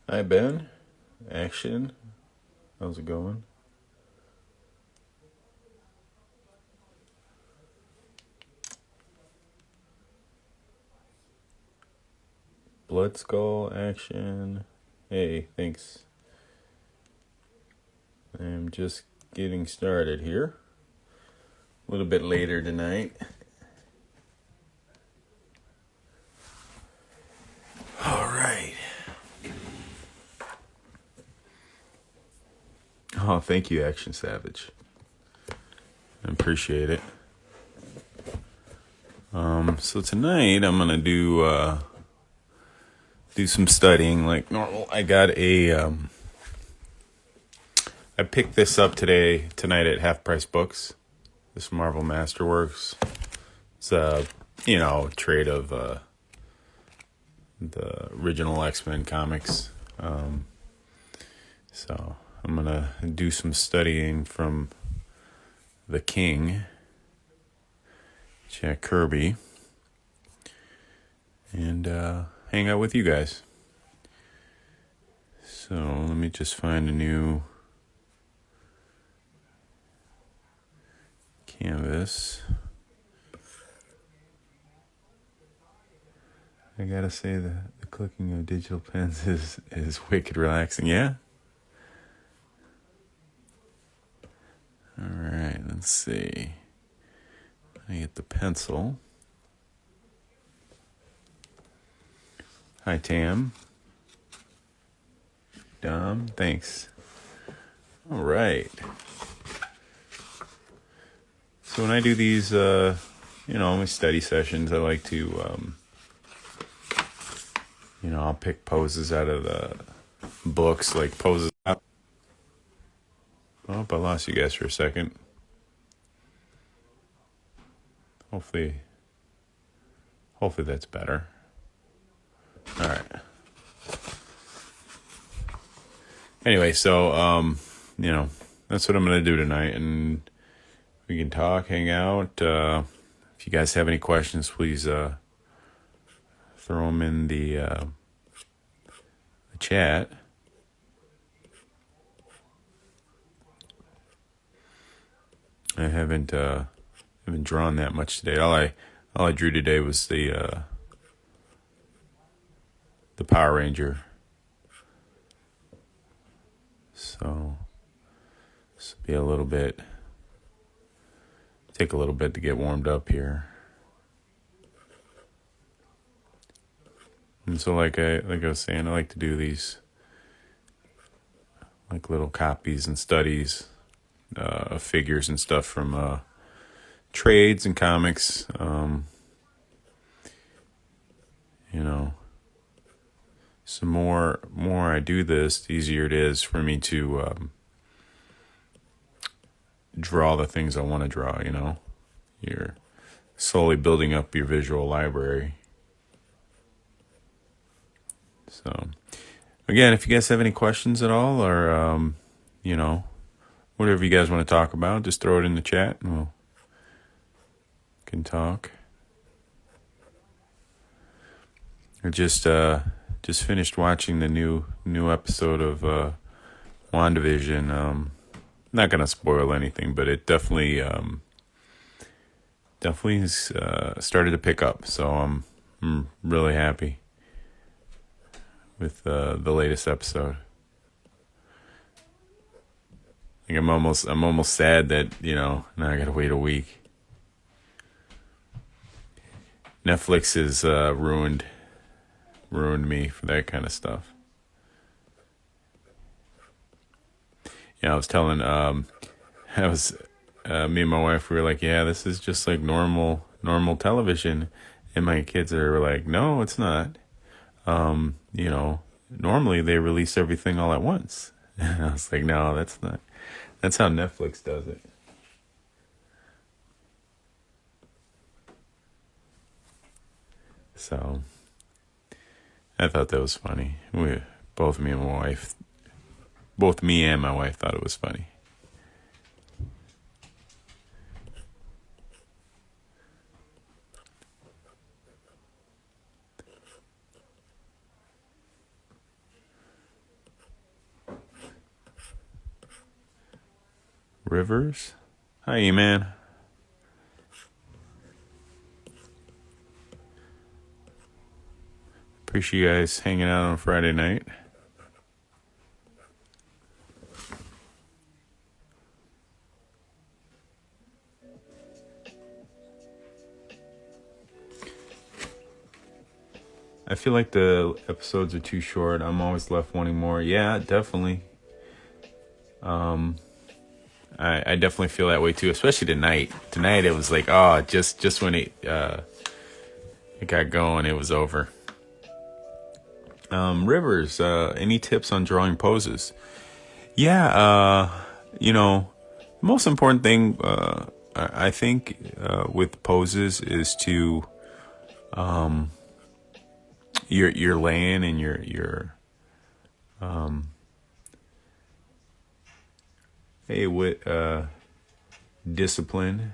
Hi, Ben. Action. How's it going? Blood Skull action. Hey, thanks. I'm just getting started here. A little bit later tonight. All right. Oh, thank you, Action Savage. I appreciate it. So tonight I'm gonna do some studying like normal. I picked this up tonight at Half Price Books. This Marvel Masterworks. It's a trade of the original X-Men comics. So I'm gonna do some studying from the King, Jack Kirby, and hang out with you guys. So let me just find a new canvas. I gotta say the clicking of digital pens is wicked relaxing. Yeah. All right. Let's see. I get the pencil. Hi, Tam. Dom. Thanks. All right. So when I do these, my study sessions, I like to, I'll pick poses out of the books, like poses. Oh, I lost you guys for a second. Hopefully that's better. All right. Anyway, so, that's what I'm going to do tonight. And we can talk, hang out. If you guys have any questions, please throw them in the chat. I haven't drawn that much today. All I drew today was the Power Ranger. So this will be take a little bit to get warmed up here. And so like I was saying, I like to do these like little copies and studies of figures and stuff from trades and comics. So more I do this, the easier it is for me to draw the things I want to draw. You're slowly building up your visual library. So again, if you guys have any questions at all, or whatever you guys want to talk about, just throw it in the chat and we can talk. I just finished watching the new episode of WandaVision. Not gonna spoil anything, but it definitely started to pick up. So I'm really happy with the latest episode. Like I'm almost sad that now I gotta wait a week. Netflix has ruined me for that kind of stuff. I was telling I was me and my wife, we were like, yeah, this is just like normal television, and my kids are like, no, it's not. Normally they release everything all at once. And I was like, no, that's not. That's how Netflix does it. So I thought that was funny. Both me and my wife thought it was funny. Rivers. Hi, man. Appreciate you guys hanging out on Friday night. I feel like the episodes are too short. I'm always left wanting more. Yeah, definitely. I definitely feel that way too, especially tonight. Tonight it was like, oh, just when it got going, it was over. Rivers, any tips on drawing poses? Yeah, the most important thing I think with poses is to you're laying and you're with discipline.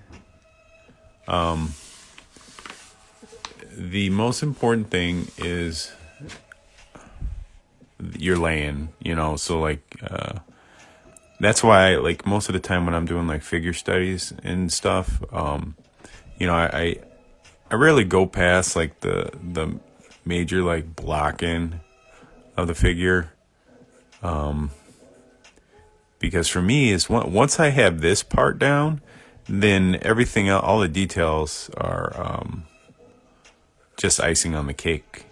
The most important thing is you're laying, so like that's why like most of the time when I'm doing like figure studies and stuff, I rarely go past like the major like blocking of the figure, because for me is once I have this part down, then everything else, all the details are just icing on the cake.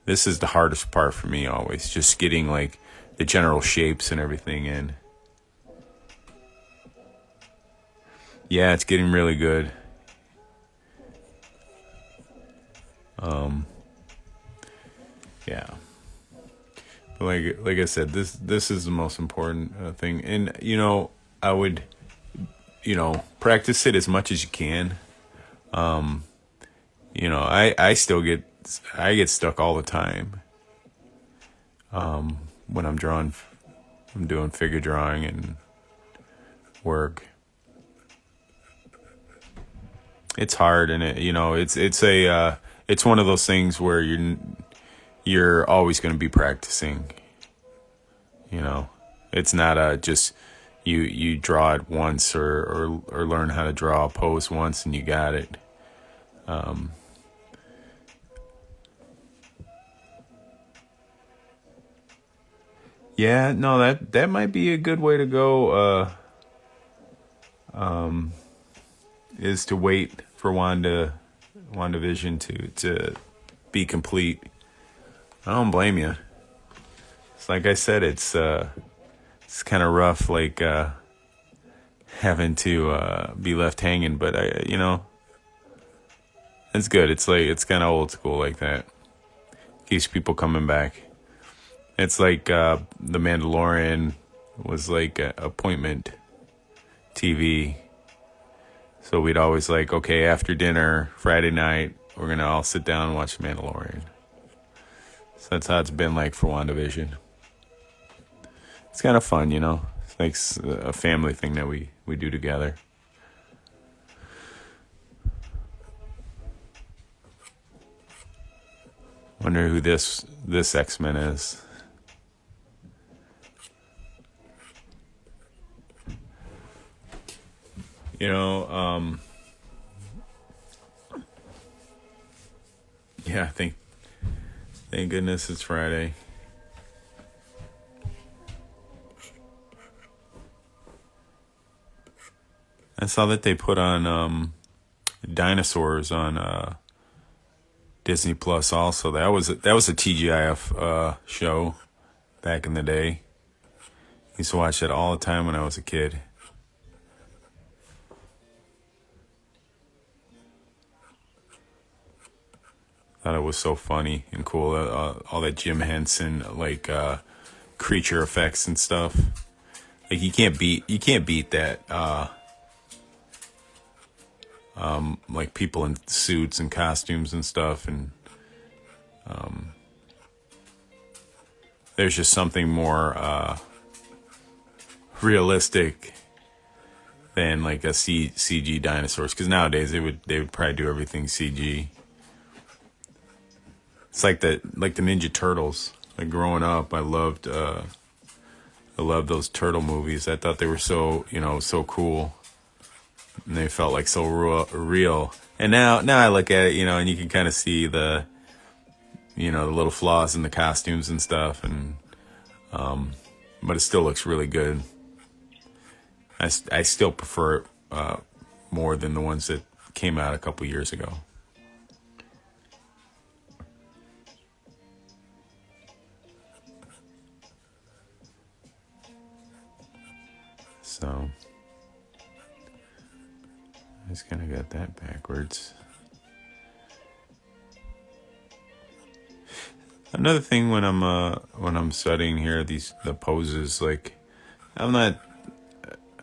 This is the hardest part for me always, just getting like the general shapes and everything in. Yeah, it's getting really good. Yeah. But like I said, this is the most important thing, and I would practice it as much as you can. I still get stuck all the time when I'm drawing. I'm doing figure drawing and work. It's hard, and it's one of those things where you're always going to be practicing. It's not just you draw it once or learn how to draw a pose once and you got it. Yeah, no, that might be a good way to go. Is to wait for WandaVision to be complete. I don't blame you. It's like I said, it's kind of rough, like having to be left hanging, but it's good. It's like it's kind of old school like that. Keeps people coming back. It's like The Mandalorian was like appointment TV. So we'd always like, okay, after dinner, Friday night, we're going to all sit down and watch The Mandalorian. So that's how it's been like for WandaVision. It's kind of fun, It's like a family thing that we do together. Wonder who this X-Men is. Yeah, thank goodness it's Friday. I saw that they put on dinosaurs on Disney Plus also. That was a TGIF show back in the day. I used to watch that all the time when I was a kid. Thought it was so funny and cool. All that Jim Henson like creature effects and stuff. Like you can't beat that. Like people in suits and costumes and stuff, and there's just something more realistic than like a CG dinosaurs. Because nowadays they would probably do everything CG. It's like the Ninja Turtles. Like growing up, I loved I love those turtle movies. I thought they were so, so cool, and they felt like so real. And now I look at it, and you can kind of see the little flaws in the costumes and stuff, and but it still looks really good. I still prefer it more than the ones that came out a couple years ago. So I just kind of got that backwards. Another thing when I'm studying here, the poses, like I'm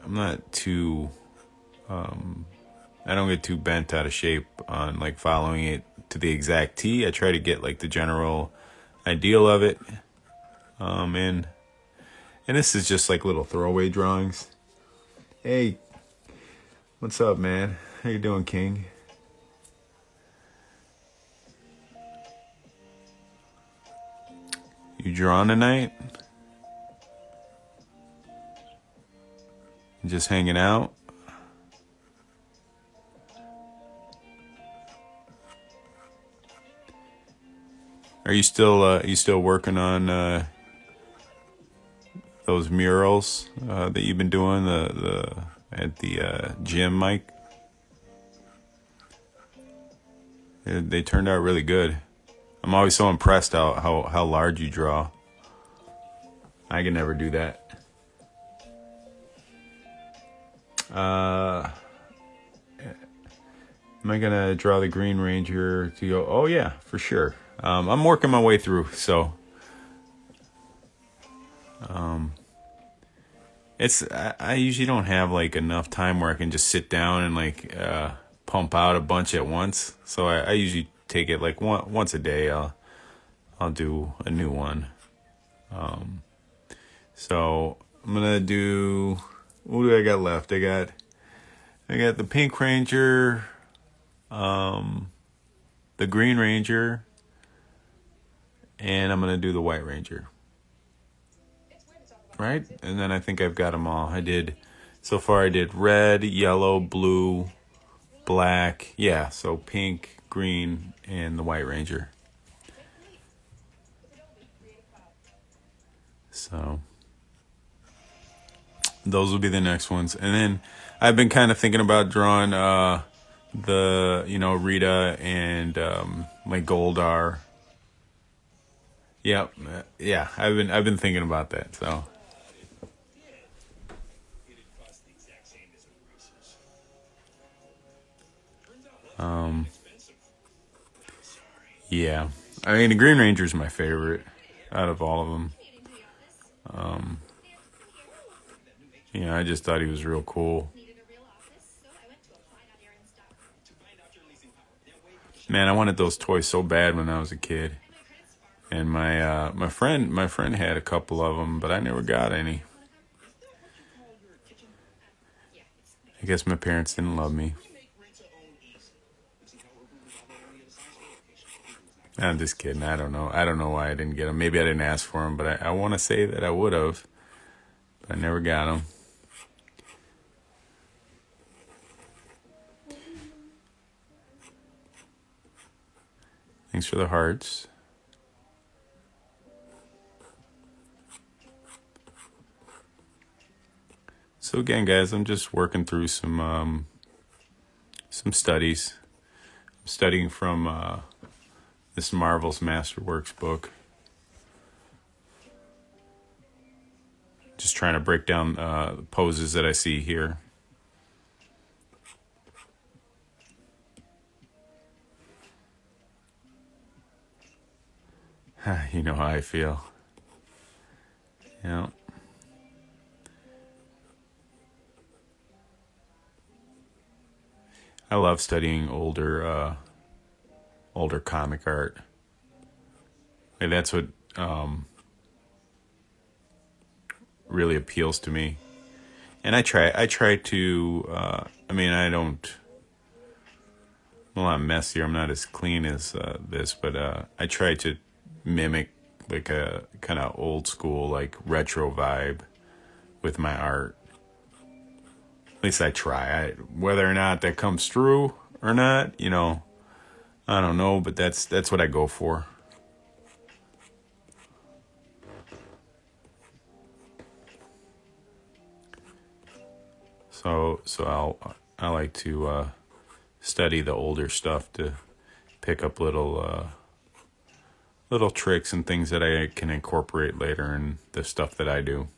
not too I don't get too bent out of shape on like following it to the exact T. I try to get like the general ideal of it. And this is just like little throwaway drawings. Hey, what's up, man? How you doing, King? You drawing tonight? Just hanging out? Are you still working on those murals that you've been doing at the gym, Mike? They turned out really good. I'm always so impressed how large you draw. I can never do that. Am I gonna draw the Green Ranger to go? Oh yeah, for sure. I'm working my way through, so I usually don't have like enough time where I can just sit down and like pump out a bunch at once. So I usually take it like once a day. I'll do a new one. So I'm gonna do. What do I got left? I got the Pink Ranger, the Green Ranger, and I'm gonna do the White Ranger. Right? And then I think I've got them all. So far I did red, yellow, blue, black. Yeah, so pink, green, and the White Ranger. So those will be the next ones. And then I've been kind of thinking about drawing the Rita and like Goldar. Yep. Yeah, I've been thinking about that. So yeah. I mean, the Green Ranger is my favorite out of all of them. I just thought he was real cool. Man, I wanted those toys so bad when I was a kid, and my friend had a couple of them, but I never got any. I guess my parents didn't love me. I'm just kidding. I don't know. I don't know why I didn't get them. Maybe I didn't ask for them, but I want to say that I would have, but I never got them. Thanks for the hearts. So again, guys, I'm just working through some studies. I'm studying from this Marvel's Masterworks book. Just trying to break down the poses that I see here. You know how I feel. Yeah. I love studying older comic art. And that's what really appeals to me. And I try to. I don't. I'm a lot messier. I'm not as clean as this, but I try to mimic like a kind of old school, like retro vibe. with my art. At least I try. Whether or not that comes through or not, I don't know, but that's what I go for. So I like to study the older stuff to pick up little tricks and things that I can incorporate later in the stuff that I do.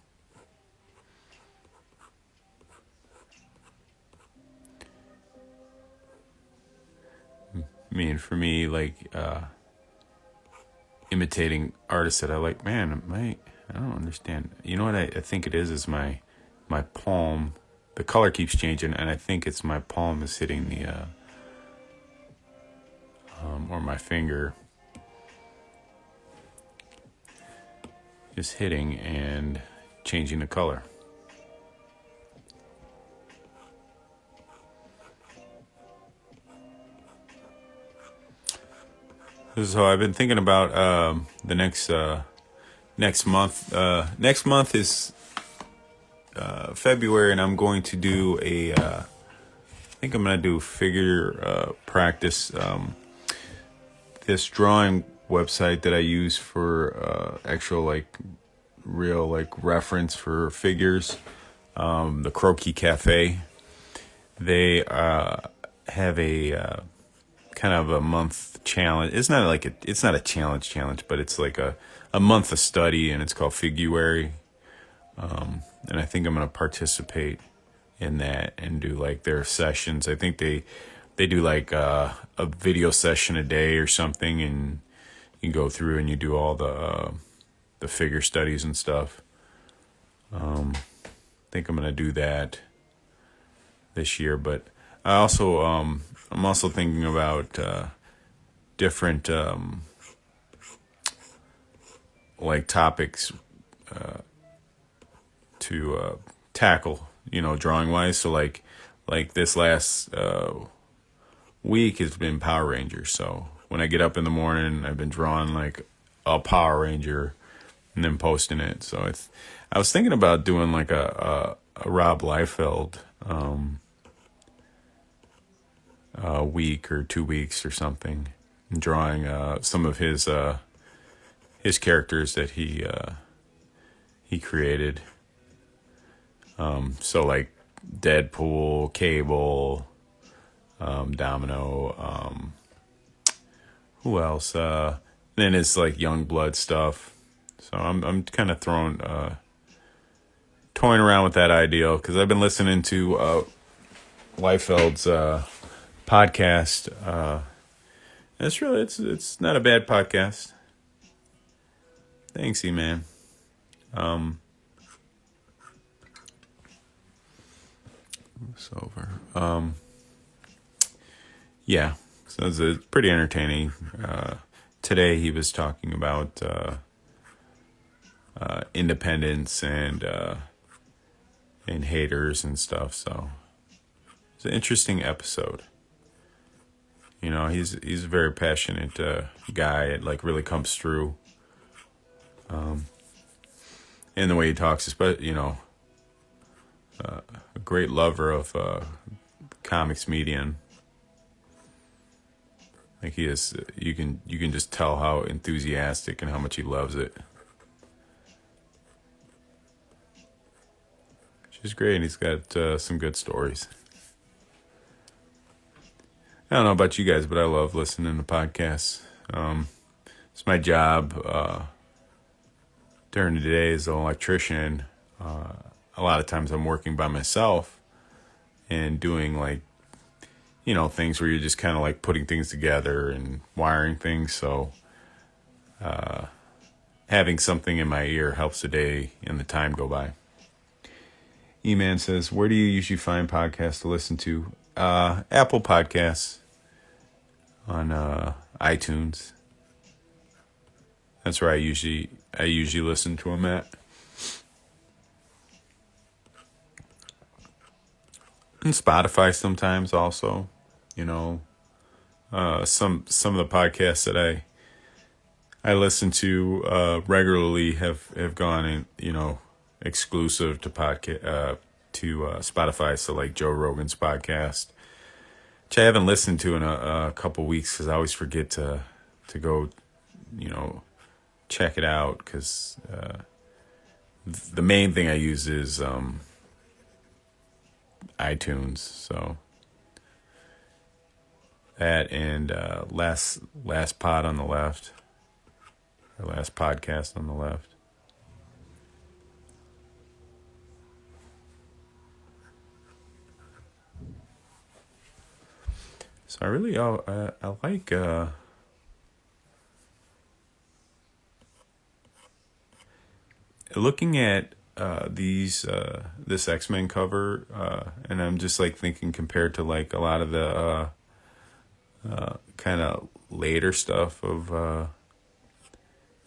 For me, like imitating artists that I like, man, I don't understand. You know what I think it is my palm. The color keeps changing, and I think it's my palm is hitting the or my finger is hitting and changing the color. So I've been thinking about the next month. Next month is February, and I'm going to do I think I'm going to do figure practice. This drawing website that I use for actual real reference for figures, the Croquis Cafe. They have a kind of a month challenge. It's not a challenge, but it's like a month of study, and it's called Figuary. And I think I'm going to participate in that and do their sessions. I think they do a video session a day or something, and you go through and you do all the figure studies and stuff. I think I'm going to do that this year, but I also I'm also thinking about different topics to tackle, drawing wise. So like this last week has been Power Rangers. So when I get up in the morning, I've been drawing a Power Ranger and then posting it. So I was thinking about doing a Rob Liefeld a week or 2 weeks or something, and drawing some of his characters that he created. So Deadpool, Cable, Domino, who else? Then it's Young Blood stuff. So I'm kind of toying around with that idea, because I've been listening to Liefeld's podcast. It's not a bad podcast. Thanks, E-Man. It's over. Yeah, so it's pretty entertaining. Today he was talking about independence and haters and stuff. So it's an interesting episode. He's a very passionate guy. It really comes through. In the way he talks, but a great lover of comics medium. He is. You can just tell how enthusiastic and how much he loves it. Which is great. And he's got some good stories. I don't know about you guys, but I love listening to podcasts. It's my job during the day as an electrician. A lot of times I'm working by myself and doing things where you're just kind of putting things together and wiring things. So having something in my ear helps the day and the time go by. E-Man says, where do you usually find podcasts to listen to? Apple Podcasts, on iTunes. That's where I usually listen to them at. And Spotify sometimes also. Some of the podcasts that I listen to regularly have gone in, exclusive to Spotify. So like Joe Rogan's podcast, which I haven't listened to in a couple weeks because I always forget to go, check it out because the main thing I use is iTunes. So that and last pod on the left, or last podcast on the left. So I really I like looking at this X-Men cover, and I'm just like thinking compared to like a lot of the kind of later stuff of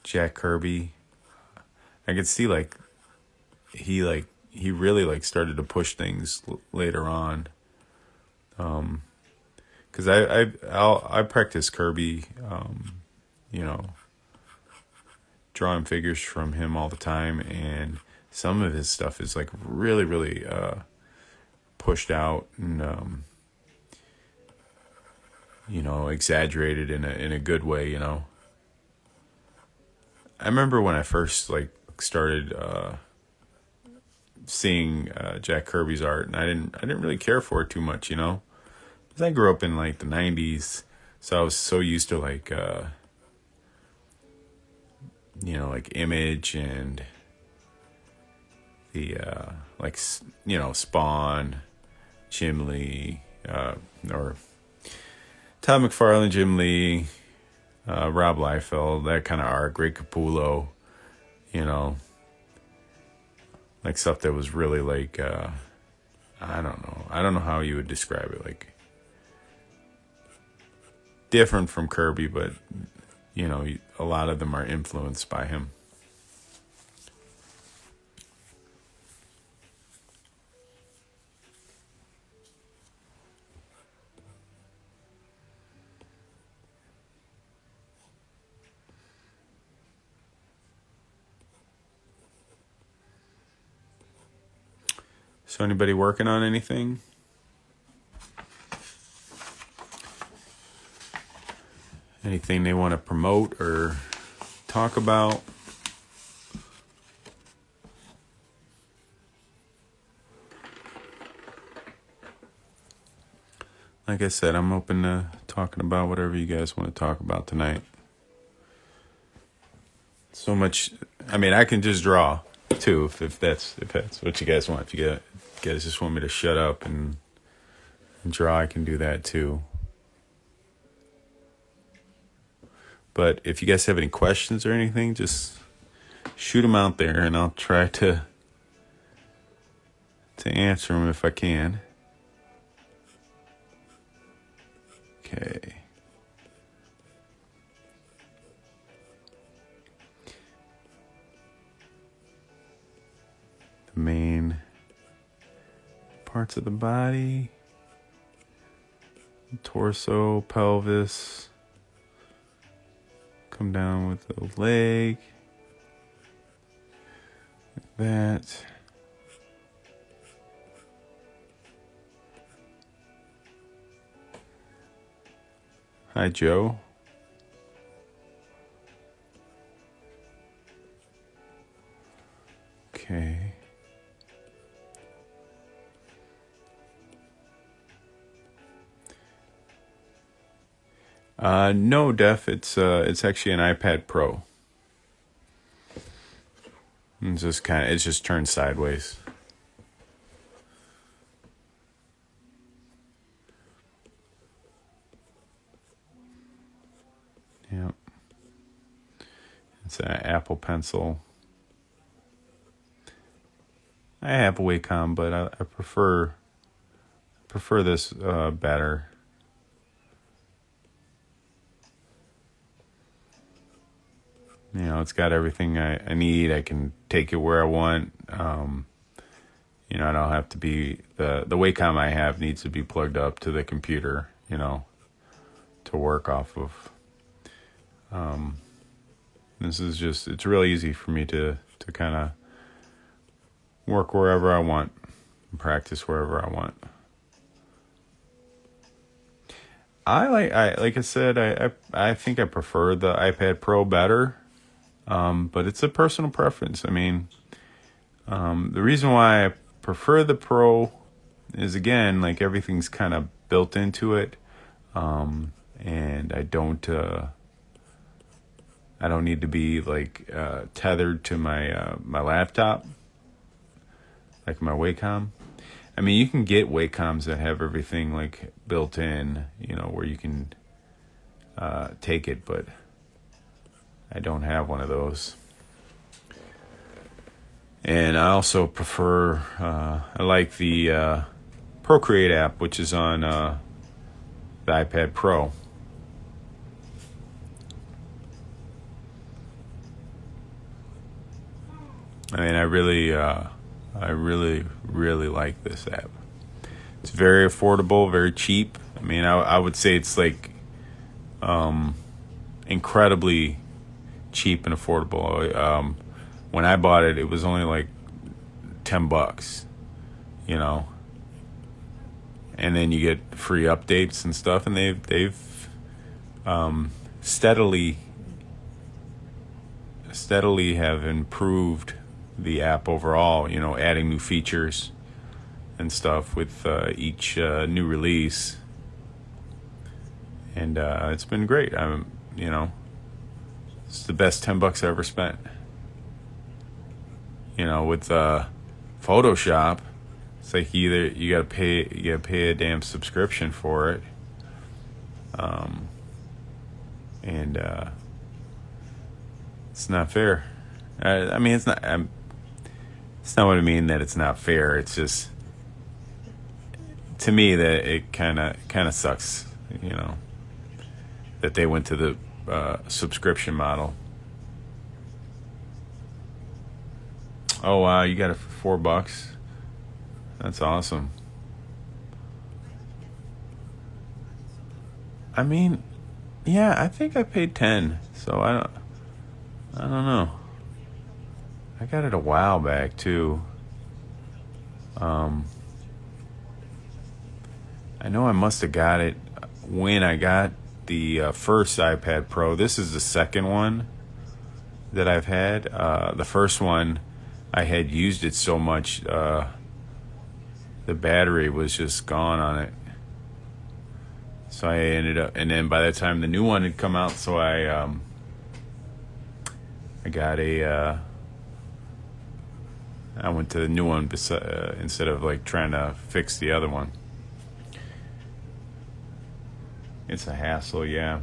Jack Kirby. I could see like he really like started to push things later on. Because I practice Kirby, drawing figures from him all the time, and some of his stuff is like really, really pushed out and exaggerated in a good way. I remember when I first like started seeing Jack Kirby's art, and I didn't really care for it too much, because I grew up in like the 90s, so I was so used to like like Image and the Spawn, Jim Lee, or Todd McFarlane, Jim Lee, Rob Liefeld, that kind of art, Greg Capullo, like stuff that was really like I don't know how you would describe it, like different from Kirby, but a lot of them are influenced by him. So anybody working on anything? Anything they want to promote or talk about? Like I said, I'm open to talking about whatever you guys want to talk about tonight. So much. I mean, I can just draw too, if that's what you guys want. If you guys just want me to shut up and draw, I can do that too. But if you guys have any questions or anything, just shoot them out there, and I'll try to answer them if I can. Okay. The main parts of the body: torso, pelvis. Come down with the leg, like that. Hi, Joe. Okay. No, Def. It's actually an iPad Pro. It's just turned sideways. Yep. It's an Apple Pencil. I have a Wacom, but I prefer this better. It's got everything I need. I can take it where I want. I don't have to be the Wacom I have needs to be plugged up to the computer, to work off of. This is it's really easy for me to kind of work wherever I want, and practice wherever I want. Like I said, I think I prefer the iPad Pro better, but it's a personal preference. I mean, the reason why I prefer the Pro is, again, like, everything's kind of built into it, and I don't need to be like tethered to my my laptop, like my Wacom. I mean, you can get Wacoms that have everything like built in, where you can take it, but I don't have one of those. And I also prefer, I like the Procreate app, which is on the iPad Pro. I mean, I really, really like this app. It's very affordable, very cheap. I mean, I would say it's like incredibly cheap and affordable. When I bought it, it was only like $10, and then you get free updates and stuff. And they've steadily have improved the app overall, adding new features and stuff with each new release. And it's been great. It's the best $10 I ever spent. With Photoshop, it's like either you gotta pay a damn subscription for it, and it's not fair. I mean, it's not. It's not what I mean that it's not fair. It's just, to me, that it kind of sucks. That they went to the subscription model. Oh wow, you got it for $4. That's awesome. I mean, yeah, I think I paid 10. So I don't know. I got it a while back too. I know I must have got it when I got the first iPad Pro. This is the second one that I've had. The first one, I had used it so much, the battery was just gone on it. So I ended up, and then by that time the new one had come out, so I got I went to the new one instead of like trying to fix the other one. It's a hassle, yeah.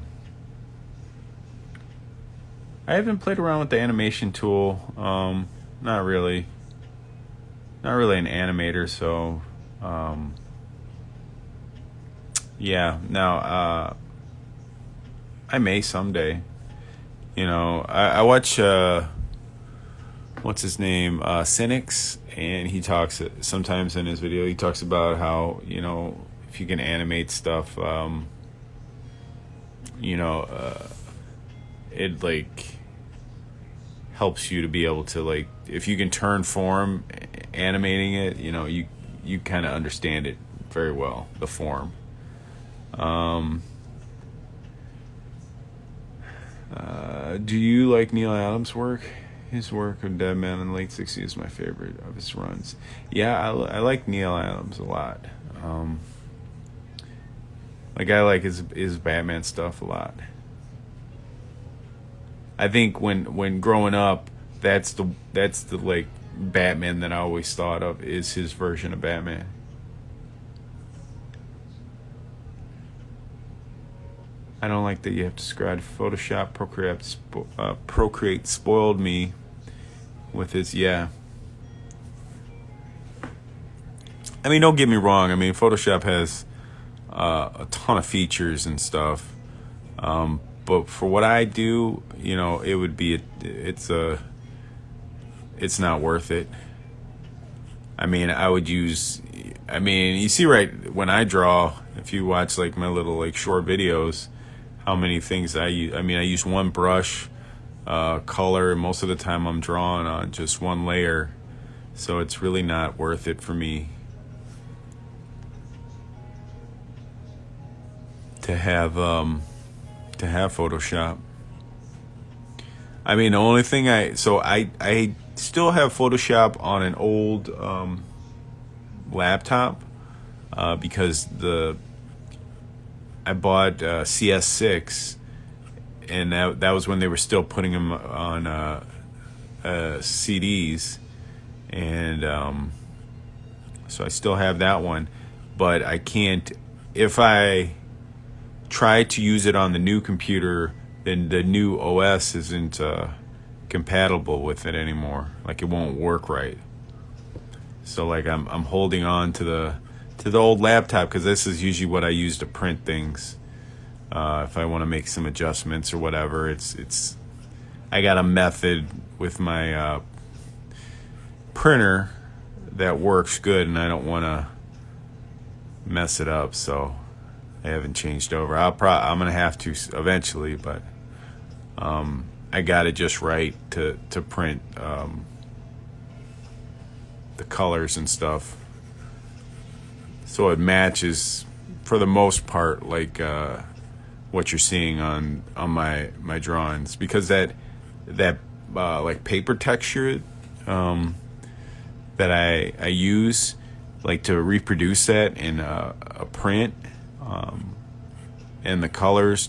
I haven't played around with the animation tool. Not really. Not really an animator, so yeah. Now I may someday. I watch what's his name, Cynics, and he talks sometimes in his video. He talks about how if you can animate stuff, it like helps you to be able to, like, if you can turn form animating it, you kind of understand it very well, the form. Do you like Neil Adams' work? His work of Dead Man in the late 60s is my favorite of his runs. Yeah, I like Neil Adams a lot. Like, I like his Batman stuff a lot. I think when growing up, that's the like Batman that I always thought of, is his version of Batman. I don't like that you have to subscribe to Photoshop. Procreate spoiled me with his, yeah. I mean, don't get me wrong. I mean, Photoshop has a ton of features and stuff. But for what I do, it would be it's not worth it. I mean, you see, right, when I draw, if you watch like my little like short videos, how many things I use. I mean, I use one brush, color, and most of the time I'm drawing on just one layer, So it's really not worth it for me to have Photoshop. I mean, the only thing I still have Photoshop on an old laptop because I bought CS6, and that was when they were still putting them on CDs, and so I still have that one, but I can't. If I try to use it on the new computer, then the new OS isn't compatible with it anymore. Like, it won't work right. So like I'm holding on to the old laptop because this is usually what I use to print things. If I want to make some adjustments or whatever, it's I got a method with my printer that works good, and I don't want to mess it up, so I haven't changed over. I'm gonna have to eventually, but I got it just right to print the colors and stuff, so it matches for the most part, like what you're seeing on my drawings, because that like paper texture that I use, like, to reproduce that in a print, and the colors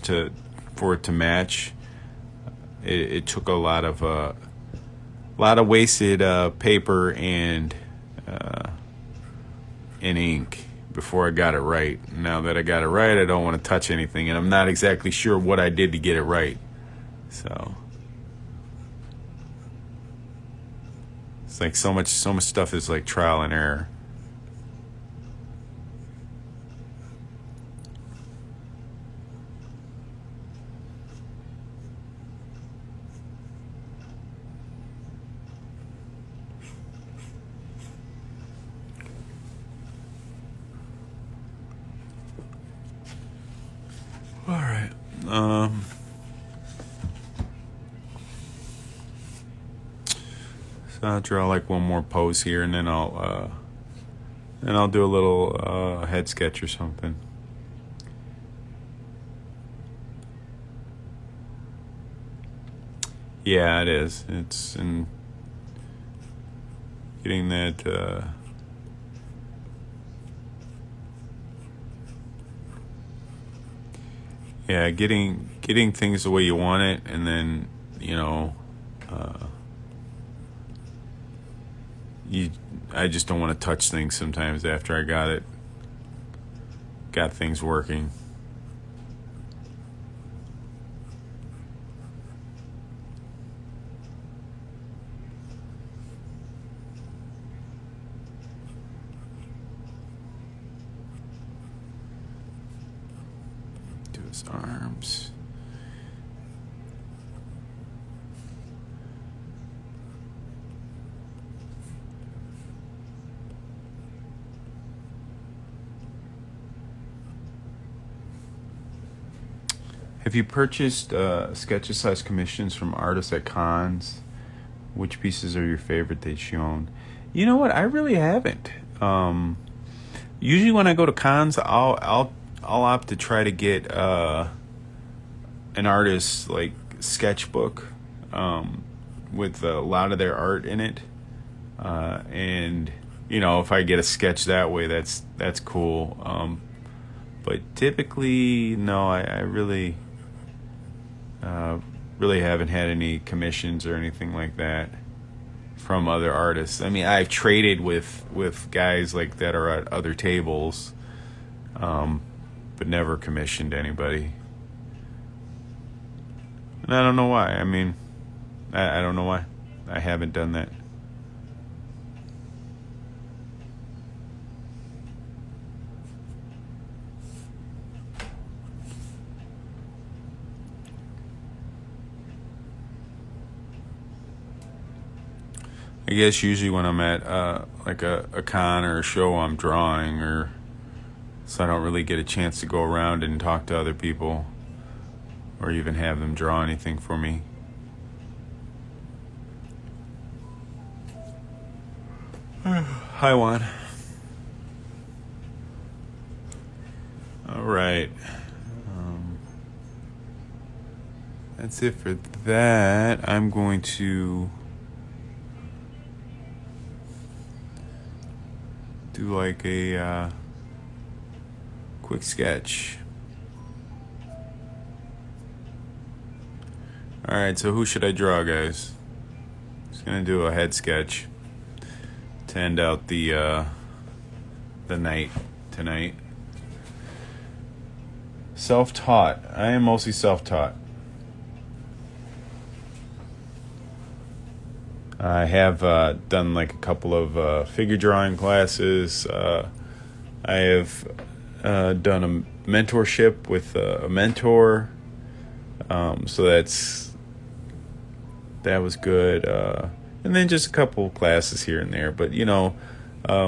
for it to match. It took a lot of wasted paper and ink before I got it right. Now that I got it right, I don't want to touch anything, and I'm not exactly sure what I did to get it right. So it's like so much stuff is like trial and error. All right. So I'll draw like one more pose here, and then I'll do a little head sketch or something. Yeah, it is. It's in getting that. Yeah, getting things the way you want it, and then I just don't want to touch things sometimes after I got things working. Do his arms. Have you purchased sketch-size commissions from artists at cons? Which pieces are your favorite they've shown? You know what? I really haven't. Usually when I go to cons, I'll opt to try to get an artist's like sketchbook with a lot of their art in it, and if I get a sketch that way, that's cool. But typically, no, I really haven't had any commissions or anything like that from other artists. I mean, I've traded with guys like that are at other tables, but never commissioned anybody. And I don't know why. I mean, I don't know why I haven't done that. I guess usually when I'm at like a con or a show, I'm drawing, or so I don't really get a chance to go around and talk to other people or even have them draw anything for me. Hi, Juan. All right. That's it for that. I'm going to do like a quick sketch. All right, so who should I draw, guys? Just gonna do a head sketch to end out the night tonight. Self-taught. I am mostly self-taught. I have done like a couple of figure drawing classes. I have done a mentorship with a mentor. So that was good. And then just a couple classes here and there. But,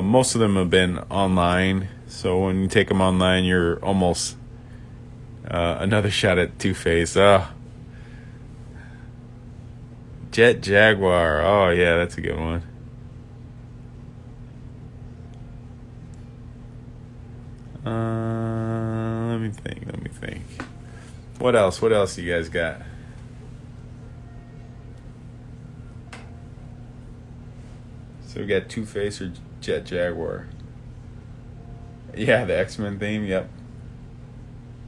most of them have been online. So when you take them online, you're almost another shot at Two-Face. Jet Jaguar. Oh, yeah, that's a good one. Let me think. What else you guys got? So we got Two-Face or Jet Jaguar. Yeah, the X-Men theme, yep.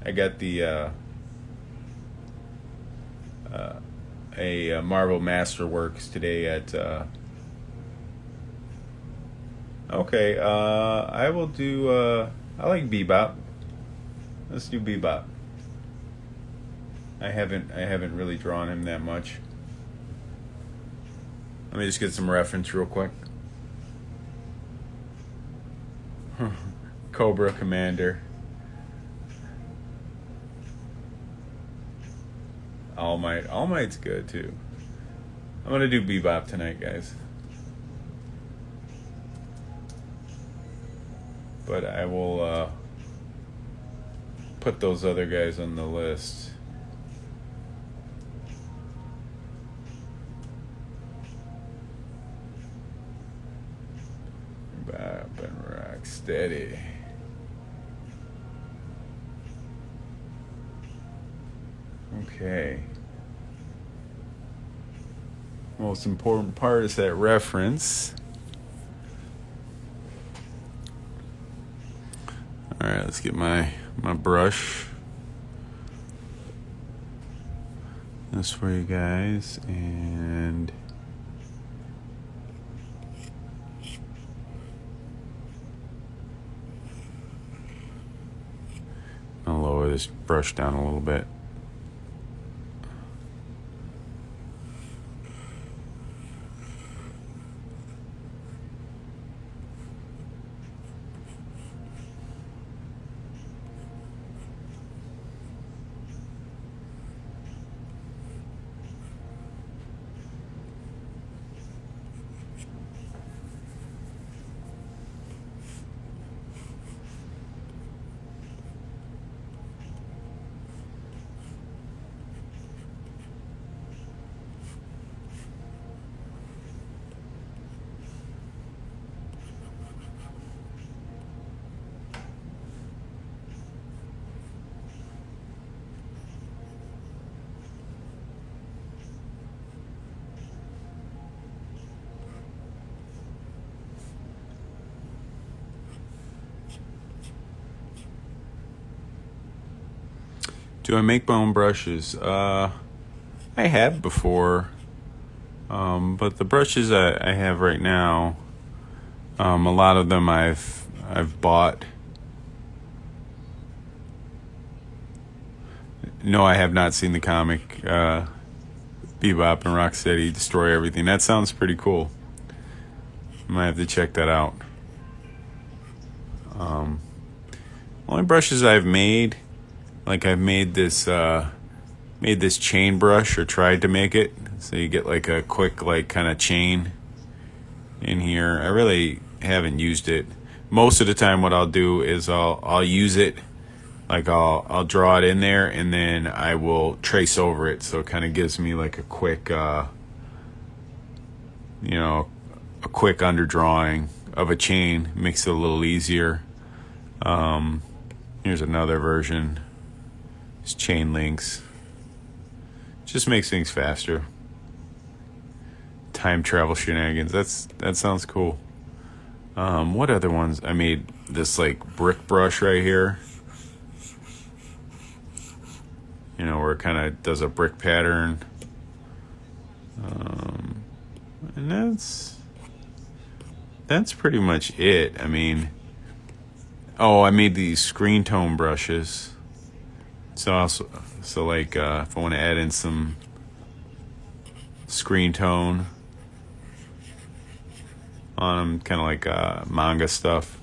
I got the a Marvel Masterworks today at okay, I will do I like Bebop. Let's do Bebop. I haven't really drawn him that much. Let me just get some reference real quick. Cobra Commander. All Might's good too. I'm gonna do Bebop tonight, guys. But I will put those other guys on the list. Bebop and Rocksteady. Okay. Most important part is that reference. All right, let's get my brush. This for you guys, and I'll lower this brush down a little bit. Do I make my own brushes? I have before, but the brushes I have right now, a lot of them I've bought. No, I have not seen the comic Bebop and Rocksteady Destroy Everything. That sounds pretty cool. I might have to check that out. Only brushes I've made. Like I've made this chain brush, or tried to make it, so you get like a quick like kind of chain in here. I really haven't used it. Most of the time what I'll do is I'll use it, like I'll draw it in there, and then I will trace over it, so it kind of gives me like a quick a quick underdrawing of a chain. Makes it a little easier. Here's another version. It's chain links. Just makes things faster. Time travel shenanigans. That sounds cool. What other ones? I made this like brick brush right here. You know, where it kind of does a brick pattern. And that's pretty much it. I mean, I made these screen tone brushes. So like if I want to add in some screen tone on them, kind of like manga stuff.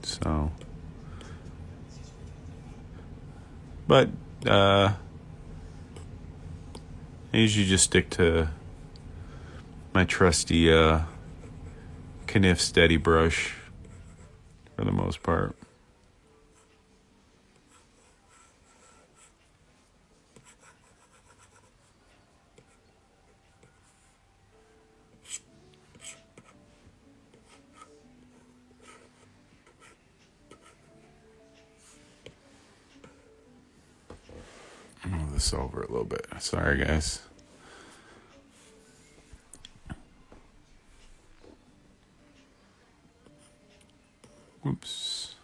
So, but I usually just stick to my trusty Kniff Steady brush for the most part. Move this over a little bit. Sorry, guys. Oops.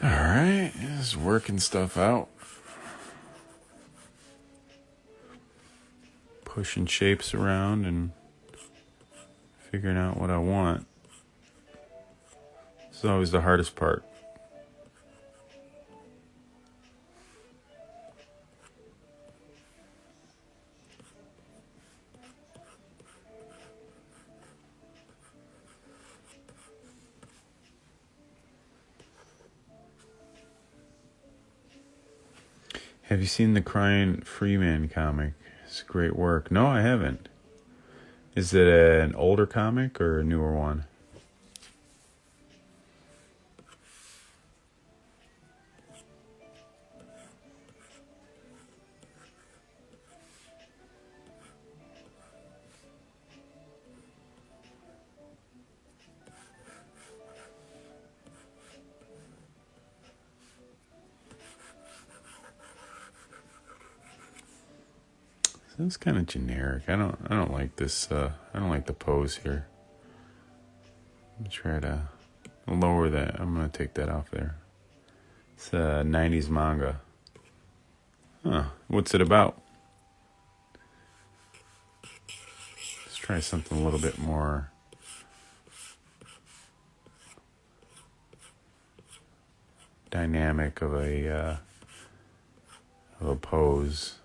All right, just working stuff out. Pushing shapes around and figuring out what I want. It's always the hardest part. Have you seen the Crying Freeman comic? It's great work. No, I haven't. Is it an older comic or a newer one? That's kind of generic. I don't like this. I don't like the pose here. I'm try to lower that. I'm gonna take that off there. It's a 90s manga. Huh? What's it about? Let's try something a little bit more dynamic of a pose.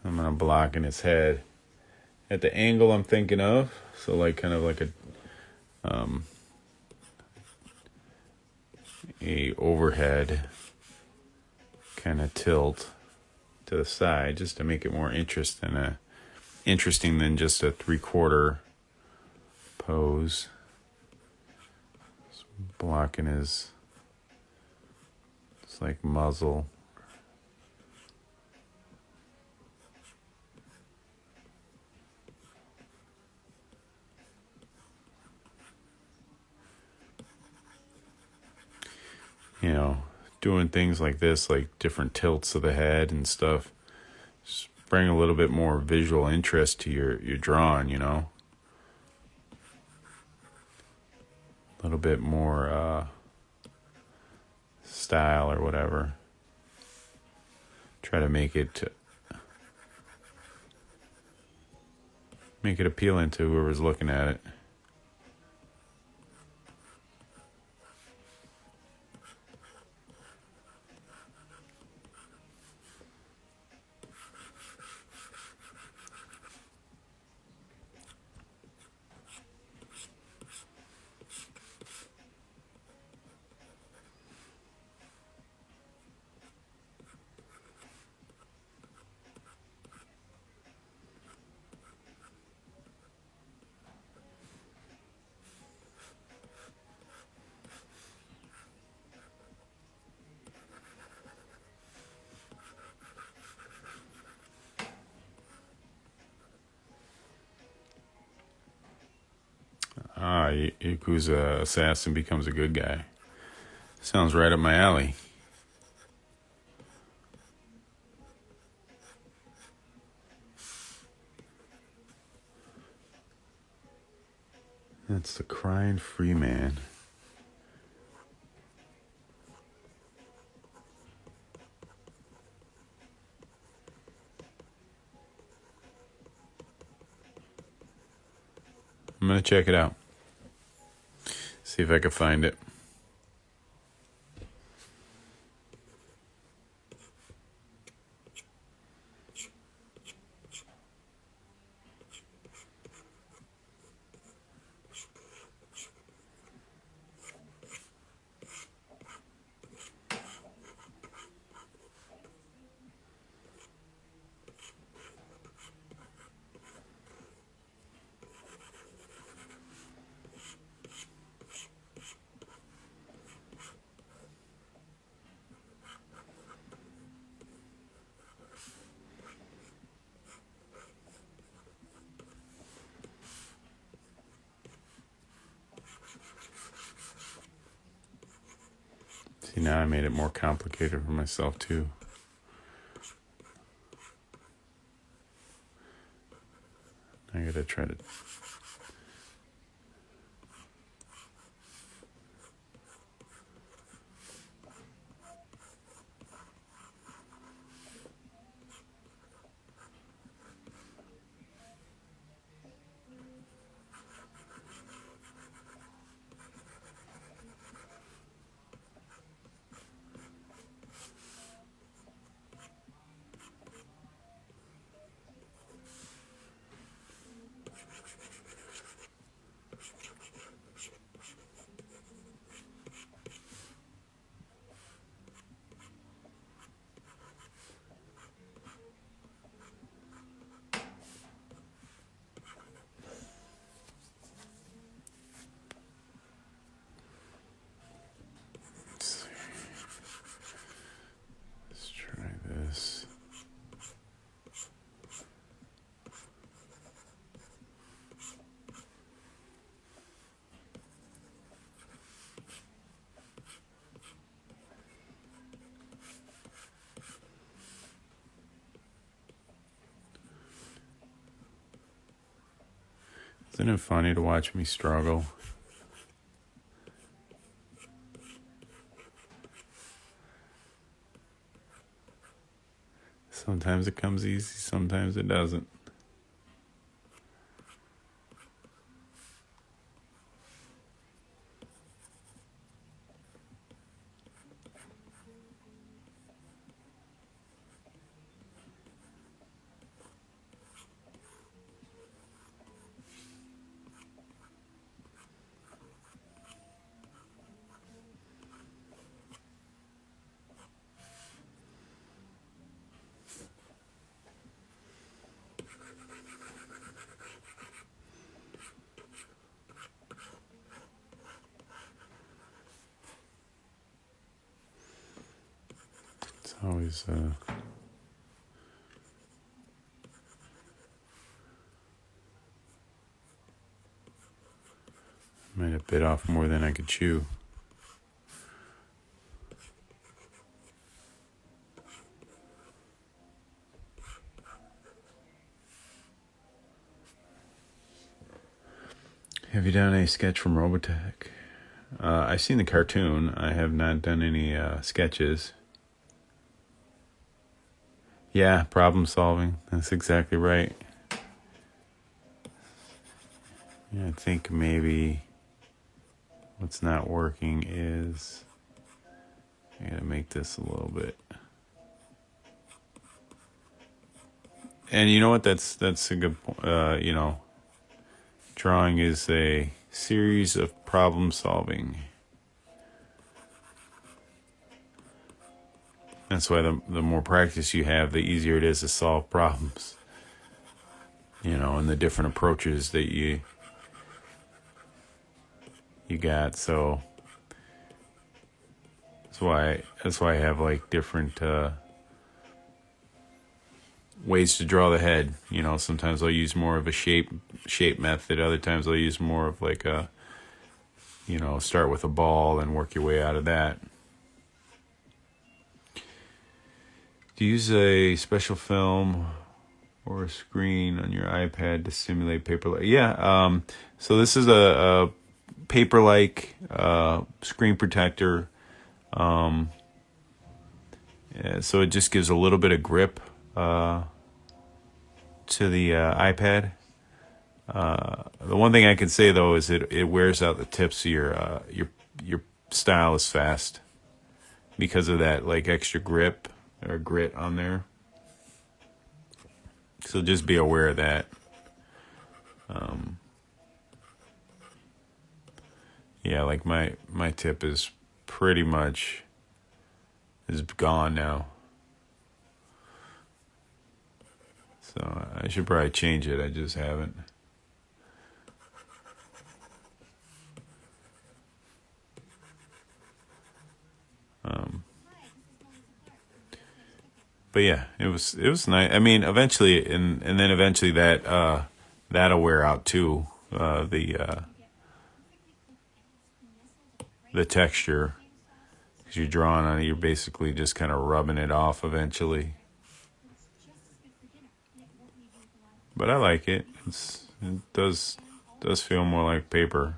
I'm gonna block in his head at the angle I'm thinking of. So like kind of like a overhead kind of tilt to the side, just to make it more interesting than just a 3/4 pose. Just blocking his, it's like muzzle. You know, doing things like this, like different tilts of the head and stuff, just bring a little bit more visual interest to your drawing, you know. A little bit more style or whatever. Try to make it appealing to whoever's looking at it. Yakuza assassin becomes a good guy. Sounds right up my alley. That's the Crying Free Man. I'm going to check it out. See if I can find it. See, now I made it more complicated for myself, too. I gotta try to... Let's try this. Isn't it funny to watch me struggle? Sometimes it comes easy, sometimes it doesn't. It's always might have bit off more than I could chew. Have you done a sketch from Robotech? I've seen the cartoon. I have not done any sketches. Yeah, problem solving. That's exactly right. Yeah, I think maybe what's not working is I gotta make this a little bit. And you know what? That's a good point. Drawing is a series of problem solving. That's why the more practice you have, the easier it is to solve problems. And the different approaches that you got. So that's why I have like different ways to draw the head. Sometimes I'll use more of a shape method. Other times I'll use more of like a start with a ball and work your way out of that. Do you use a special film or a screen on your iPad to simulate paper-like? Yeah. So this is a paper-like screen protector. Yeah, so it just gives a little bit of grip to the iPad. The one thing I can say though is it wears out the tips of your stylus fast because of that like extra grip or grit on there. So just be aware of that. Yeah, like my tip is pretty much is gone now. So I should probably change it. I just haven't. But yeah, it was nice. I mean, eventually, and then eventually that'll wear out too. The texture, because you're drawing on it, you're basically just kind of rubbing it off eventually. But I like it. It does feel more like paper.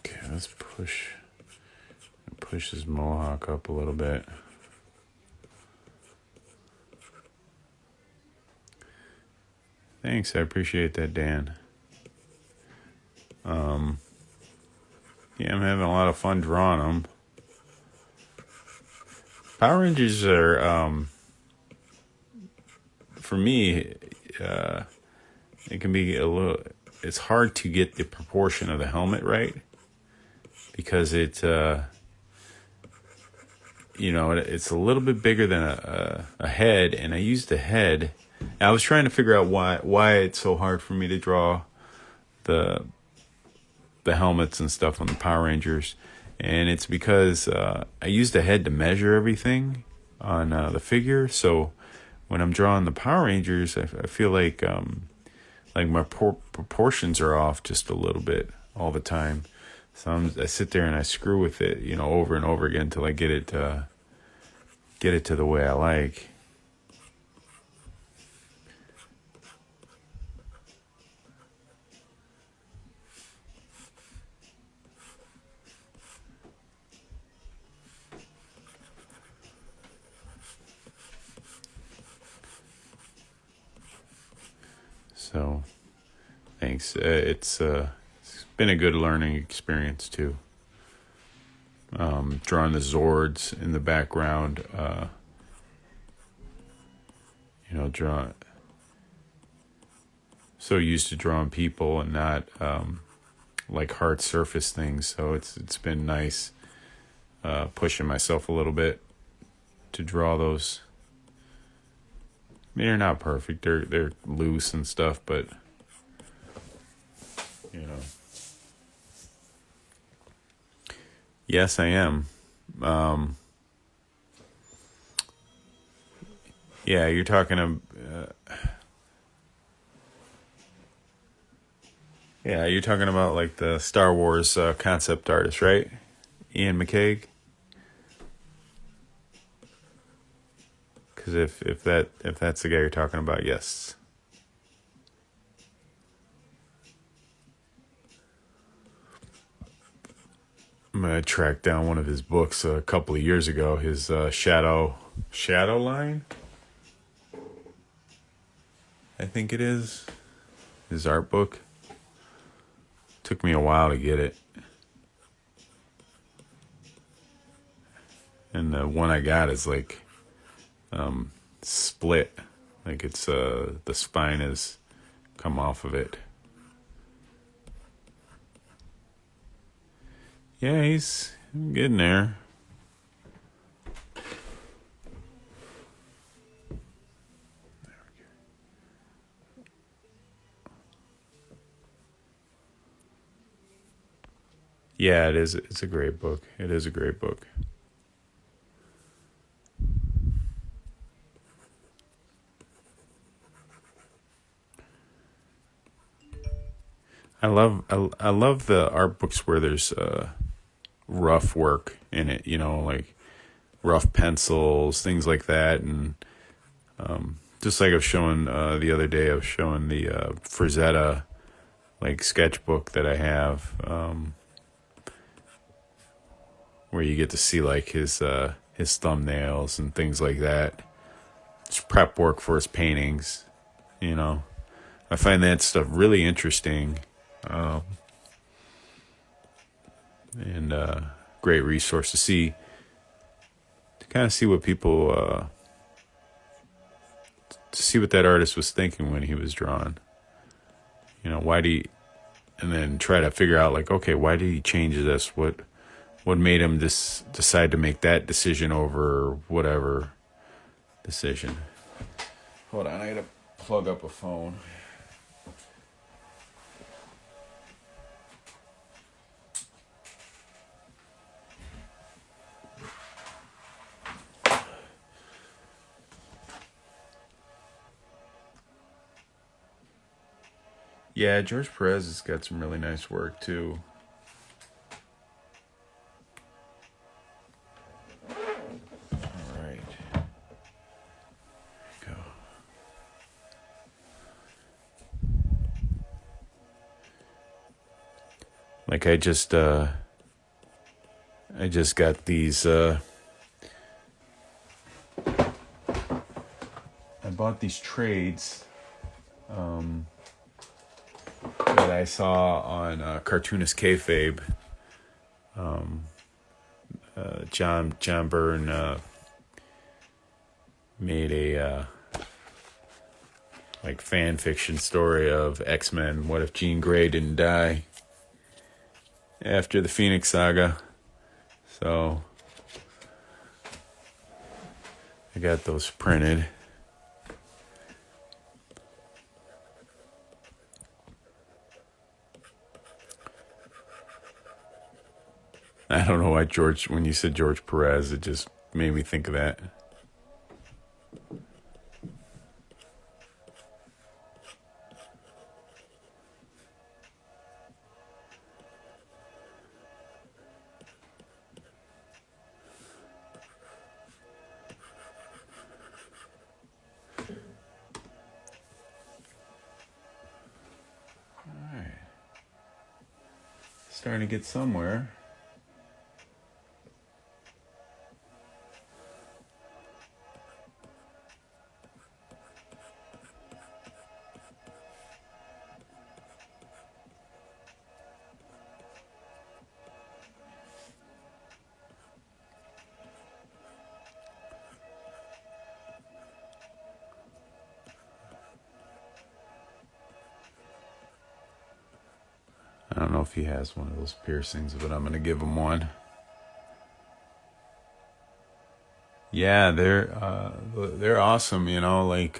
Okay, let's push his mohawk up a little bit. Thanks, I appreciate that, Dan. Yeah, I'm having a lot of fun drawing them. Power Rangers are, for me, it can be a little. It's hard to get the proportion of the helmet right because it's a little bit bigger than a head, and I used the head. I was trying to figure out why it's so hard for me to draw the helmets and stuff on the Power Rangers, and it's because I used the head to measure everything on the figure. So when I'm drawing the Power Rangers, I feel like my proportions are off just a little bit all the time. So I sit there and I screw with it, over and over again until I get it to the way I like. So, thanks. It's been a good learning experience too. Drawing the Zords in the background, so used to drawing people and not like hard surface things. So it's been nice pushing myself a little bit to draw those. I mean, they're not perfect. They're loose and stuff, but Yes, I am. Yeah, you're talking about like the Star Wars concept artist, right? Ian McCaig. Because if that's the guy you're talking about, yes. I'm gonna track down one of his books a couple of years ago. His Shadow Line, I think it is. His art book. Took me a while to get it. And the one I got is like split. Like it's the spine has come off of it. Yeah, he's getting there. Yeah, it is. It's a great book. It is a great book. I love the art books where there's rough work in it. You know, like rough pencils, things like that, and just like I was showing the other day, I was showing the Frazetta like sketchbook that I have, where you get to see like his thumbnails and things like that. It's prep work for his paintings. You know, I find that stuff really interesting, and great resource to kind of see what people to see what that artist was thinking when he was drawing. You know, and then try to figure out like, okay, why did he change this? What made him decide to make that decision over whatever decision? Hold on, I gotta plug up a phone. Yeah, George Perez has got some really nice work too. All right. Go. Like I just got these I bought these trades that I saw on Cartoonist Kayfabe. John Byrne made a like fan fiction story of X-Men. What if Jean Grey didn't die after the Phoenix Saga? So I got those printed. I don't know why when you said George Perez, it just made me think of that. All right. Starting to get somewhere. I don't know if he has one of those piercings, but I'm gonna give him one. Yeah, they're awesome. You know, like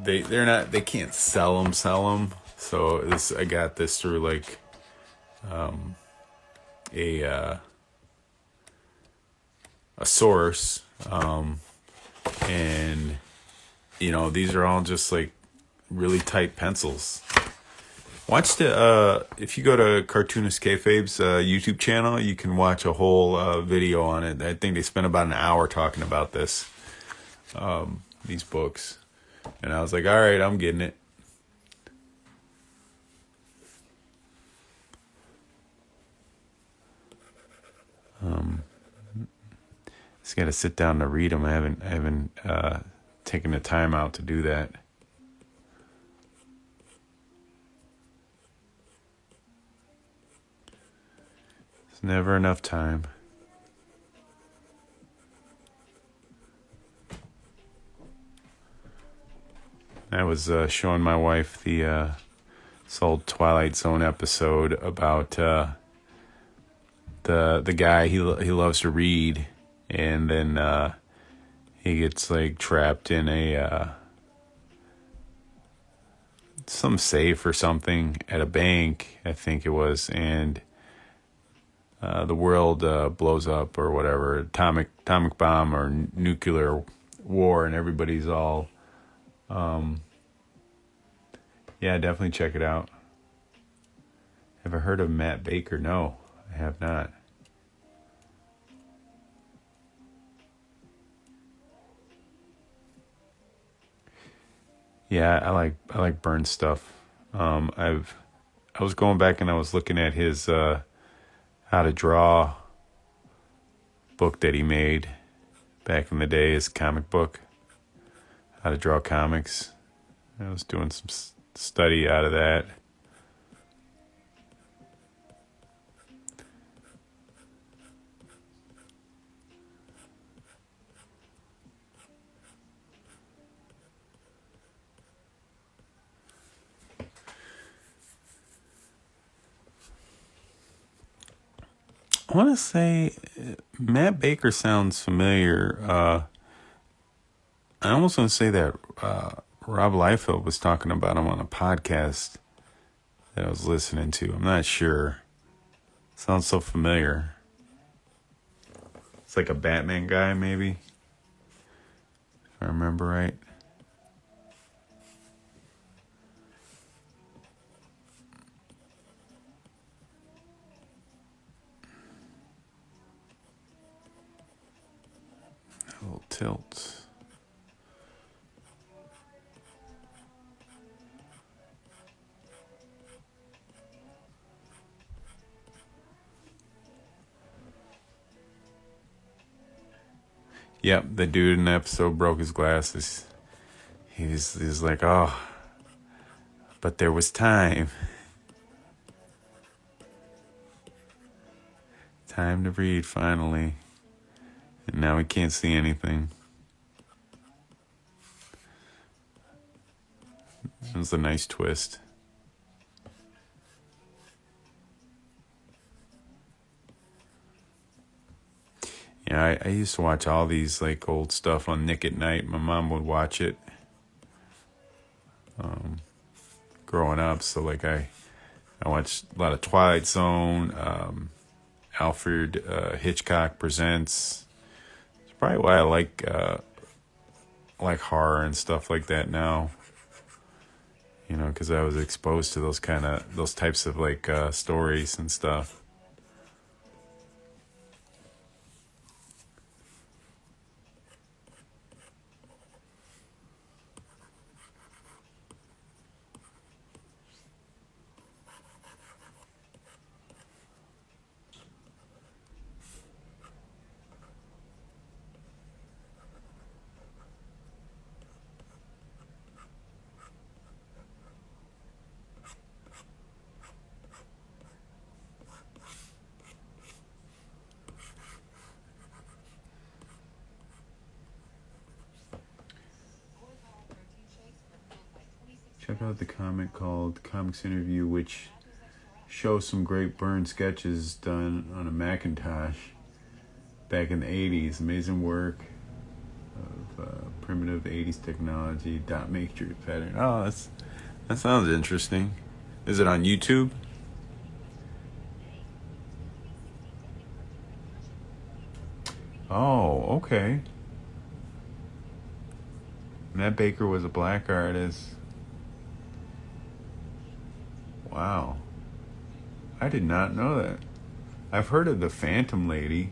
they can't sell them. So I got this through like a source, and you know these are all just like really tight pencils. Watch the if you go to Cartoonist Kayfabe's YouTube channel, you can watch a whole video on it. I think they spent about an hour talking about these books, and I was like, all right, I'm getting it. Just got to sit down to read them. I haven't taken the time out to do that. It's never enough time. I was showing my wife the this old Twilight Zone episode about the guy he loves to read, and then he gets like trapped in a some safe or something at a bank, I think it was, and the world blows up or whatever, atomic bomb or nuclear war, and everybody's all yeah, definitely check it out. Have I heard of Matt Baker? No, I have not. Yeah, I like Burns stuff. I was going back and I was looking at his how to draw book that he made back in the day, his comic book, how to draw comics. I was doing some study out of that. I want to say Matt Baker sounds familiar. I almost want to say that Rob Liefeld was talking about him on a podcast that I was listening to. I'm not sure. Sounds so familiar. It's like a Batman guy, maybe, if I remember right. A little tilt. Yep, the dude in the episode broke his glasses. He's like, oh, but there was time. Time to read, finally. And now we can't see anything. It was a nice twist. Yeah, I used to watch all these like old stuff on Nick at Night. My mom would watch it growing up. So like I watched a lot of Twilight Zone, Alfred Hitchcock Presents. It's probably why I like horror and stuff like that now. You know, because I was exposed to those types of like stories and stuff. Check out the comic called Comics Interview, which shows some great Burn sketches done on a Macintosh back in the 80s. Amazing work of primitive 80s technology, dot matrix pattern. Oh, that sounds interesting. Is it on YouTube? Oh, okay. Matt Baker was a black artist. Wow. I did not know that. I've heard of the Phantom Lady.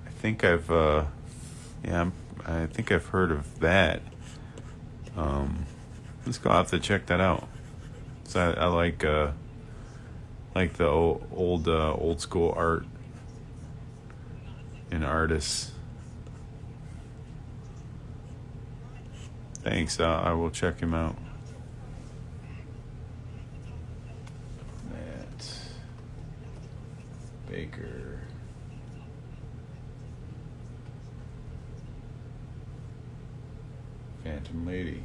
I think I think I've heard of that. Let's go. I'll have to check that out. So I like the old school art and artists. Thanks. I will check him out. Matt Baker. Phantom Lady.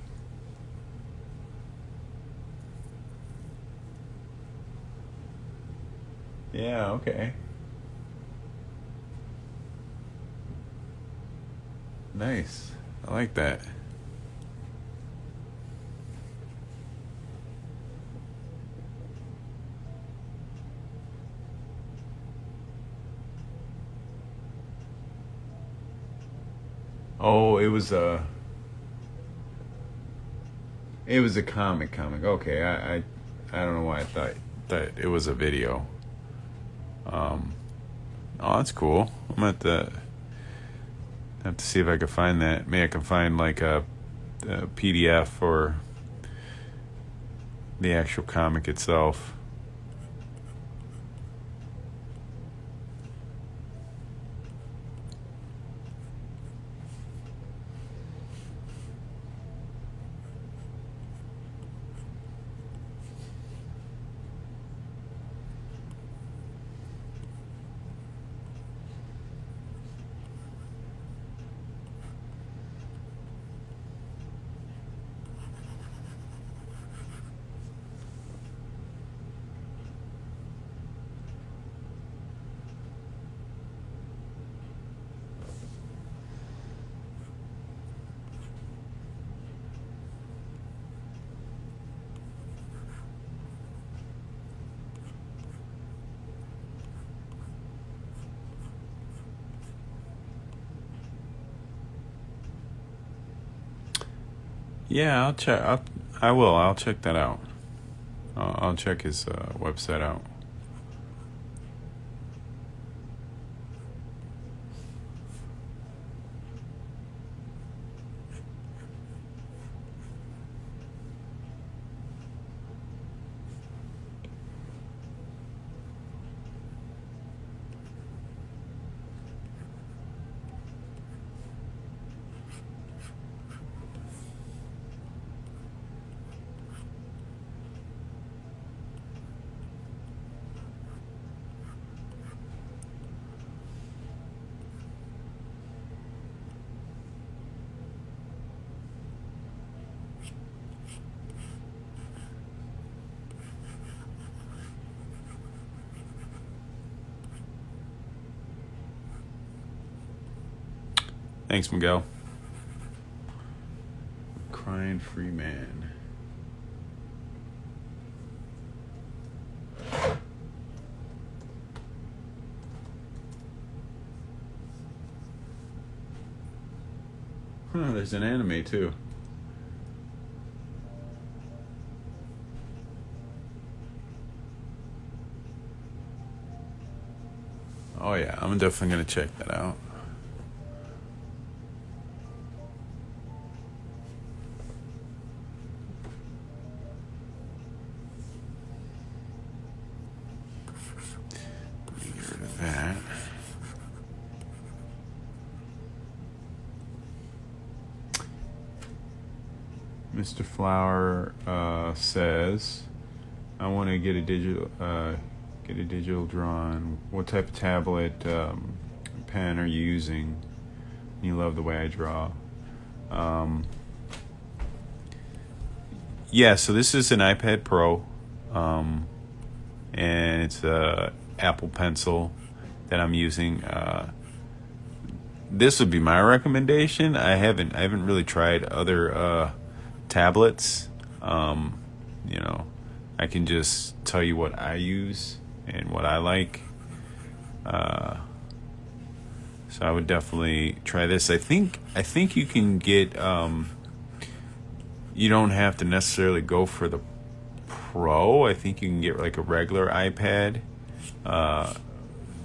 Yeah, okay. Nice. I like that. Oh, it was a comic. Okay, I don't know why I thought that it was a video. Oh, that's cool. I'm gonna have to see if I can find that. Maybe I can find like a PDF or the actual comic itself. Yeah, I'll check. I will. I'll check that out. I'll check his website out. Thanks, Miguel. Crying free man. Huh, there's an anime too. Oh yeah, I'm definitely gonna check that out. Get rid of that. Mr. Flower says, "I want to get a digital drawing. What type of tablet pen are you using? You love the way I draw." Yeah, so this is an iPad Pro, and it's a Apple Pencil that I'm using. This would be my recommendation. I haven't really tried other tablets. You know, I can just tell you what I use and what I like. So I would definitely try this. I think you can get you don't have to necessarily go for the Pro. I think you can get like a regular iPad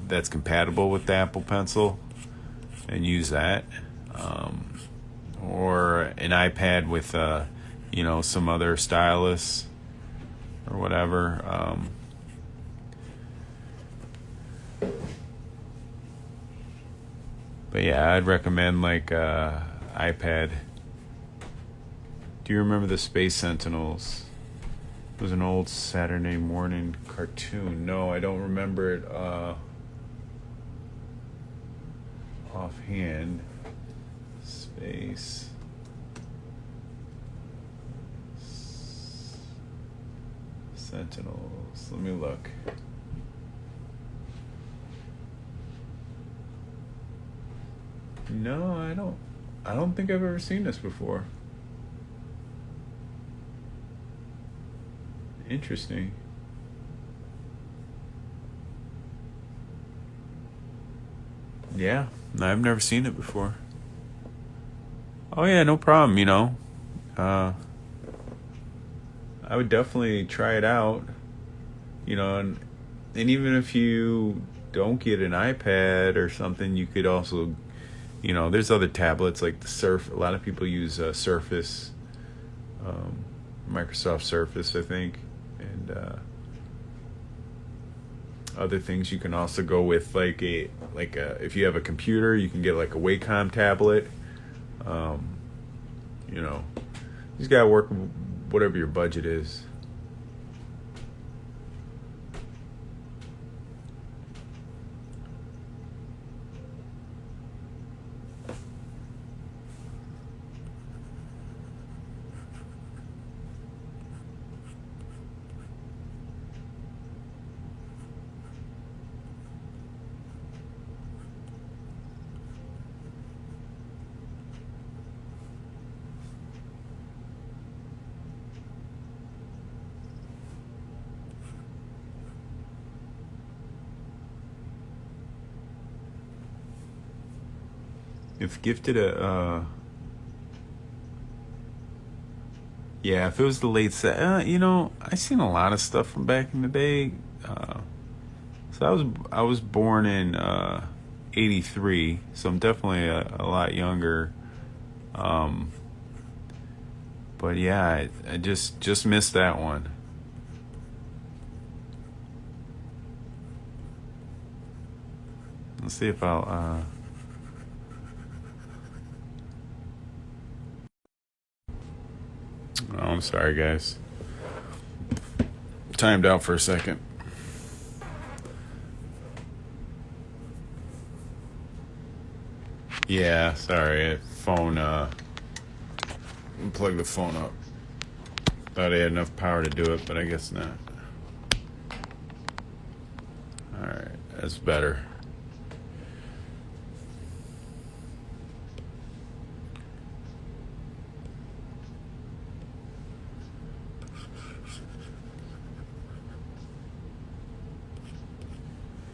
that's compatible with the Apple Pencil and use that, or an iPad with some other stylus or whatever. But yeah, I'd recommend like iPad. Do you remember the Space Sentinels? It was an old Saturday morning cartoon. No, I don't remember it offhand. Space Sentinels. Let me look. No, I don't. I don't think I've ever seen this before. Interesting. Yeah, I've never seen it before. Oh yeah, no problem. Uh, I would definitely try it out. And even if you don't get an iPad or something, you could also, there's other tablets like the Surf. A lot of people use Surface, Microsoft Surface, I think, and other things. You can also go with if you have a computer, you can get like a Wacom tablet. You just gotta work whatever your budget is. If gifted yeah, if it was the late set, I seen a lot of stuff from back in the day. So I was born in '83, so I'm definitely a lot younger. Um, but yeah, I just missed that one. Let's see if I'll. Oh, I'm sorry, guys. Timed out for a second. Yeah, sorry. Phone. Plug the phone up. Thought I had enough power to do it, but I guess not. All right, that's better.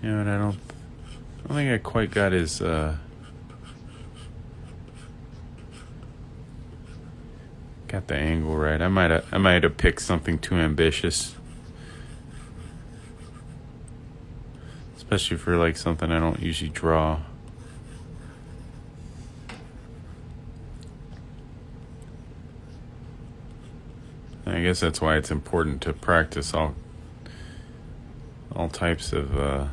And I don't think I quite got his. Got the angle right. I might have picked something too ambitious, especially for like something I don't usually draw. And I guess that's why it's important to practice all types of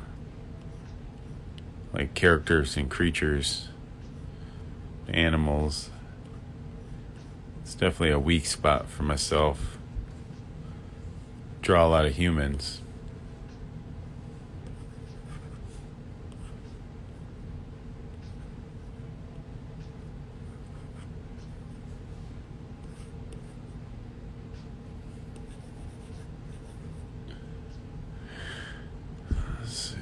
like characters and creatures, animals. It's definitely a weak spot for myself. Draw a lot of humans. Let's see.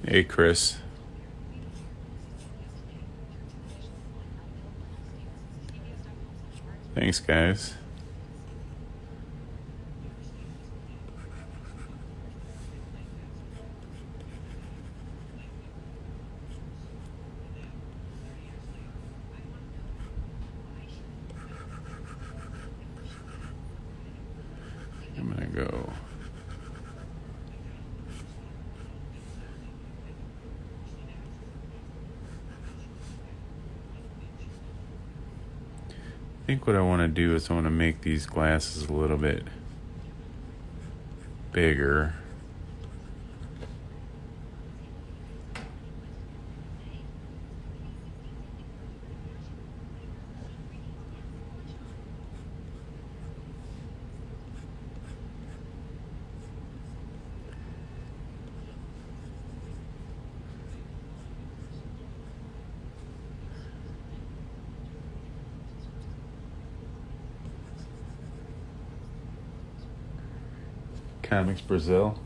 Hey, Chris. Thanks, guys. I'm gonna go. I think what I want to do is I want to make these glasses a little bit bigger. Comics Brazil.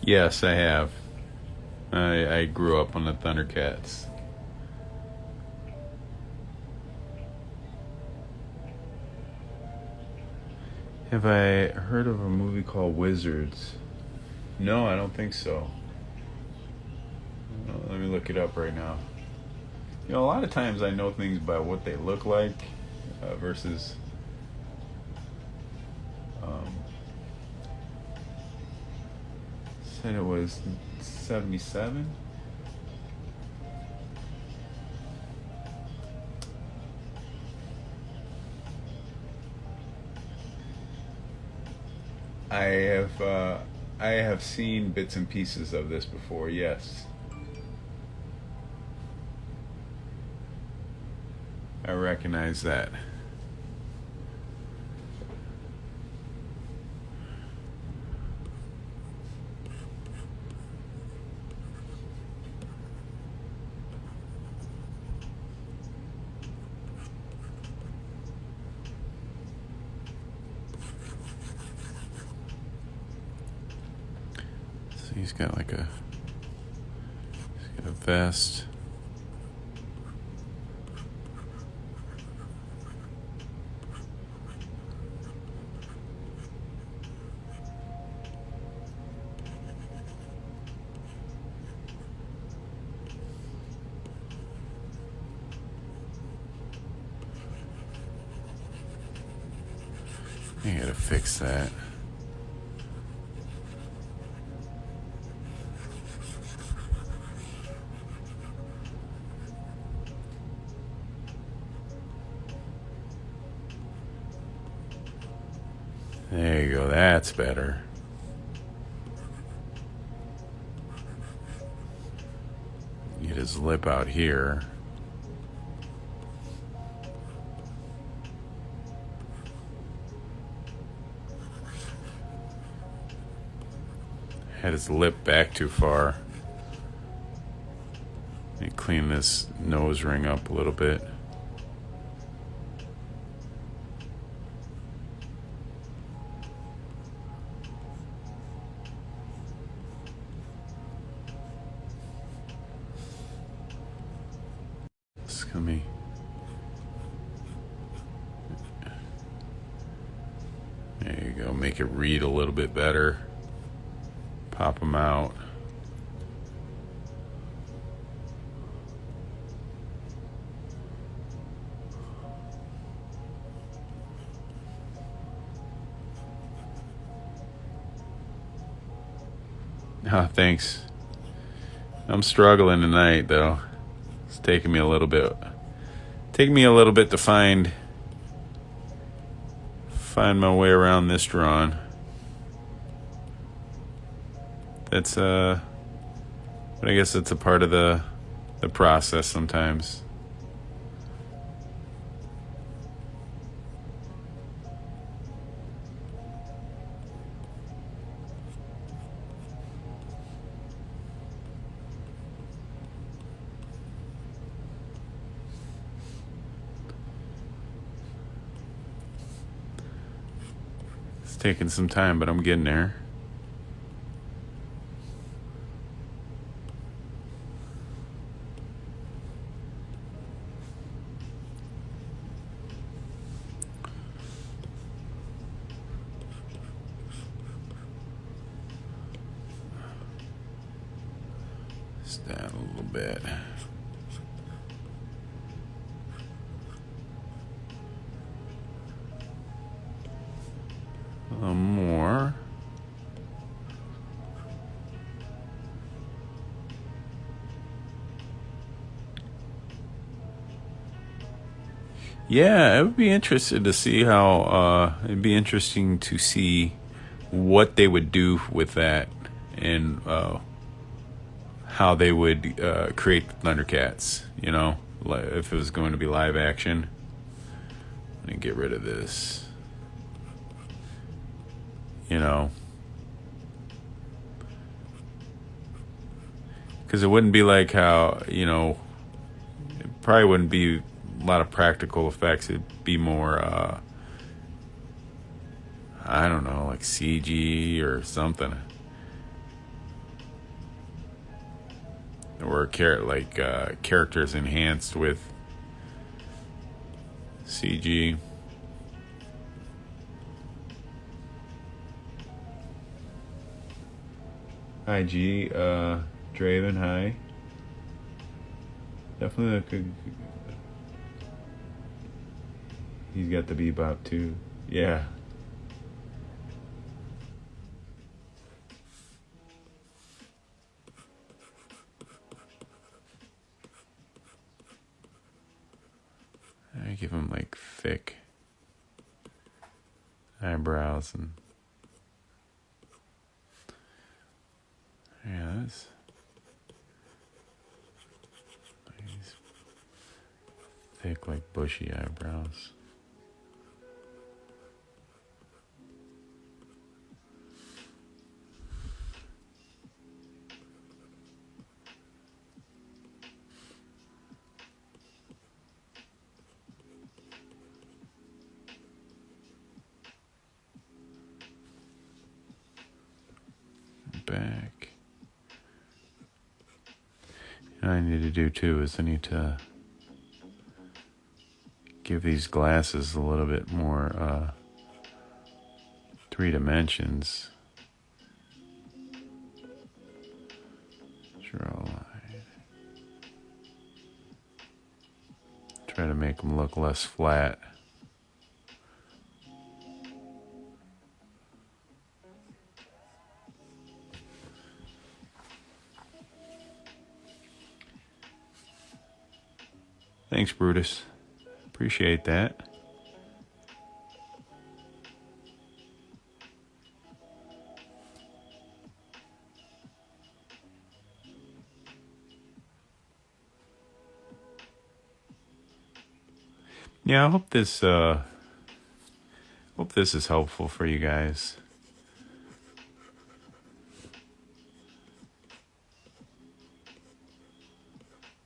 Yes, I have. I grew up on the Thundercats. Have I heard of a movie called Wizards? No, I don't think so. Let me look it up right now. You know, a lot of times I know things by what they look like versus. Um, Said it was 77. I have seen bits and pieces of this before. Yes, I recognize that. So he's got a vest. I gotta fix that. There you go, that's better. his lip out here. Had his lip back too far. Let me clean this nose ring up a little bit. Let me. There you go. Make it read a little bit better. Pop them out. Oh, thanks. I'm struggling tonight, though. It's taking me a little bit to find my way around this drawing. That's but I guess it's a part of the process sometimes. It's taking some time, but I'm getting there. Just down a little bit. A little more. Yeah, I would be interested to see how. It'd be interesting to see what they would do with that, and how they would create the Thundercats. You know, if it was going to be live action. Let me get rid of this. You know, because it wouldn't be like how, you know, it probably wouldn't be a lot of practical effects. It'd be more, I don't know, like CG or something. Or characters enhanced with CG. Hi, G. Draven, hi. Definitely a good. He's got the bebop too. Yeah. I give him like thick eyebrows and. Yeah, that's. He's thick, like bushy eyebrows. Back. What I need to do too is I need to give these glasses a little bit more 3 dimensions. Draw a line. Try to make them look less flat. Thanks, Brutus. Appreciate that. Yeah, I hope this is helpful for you guys.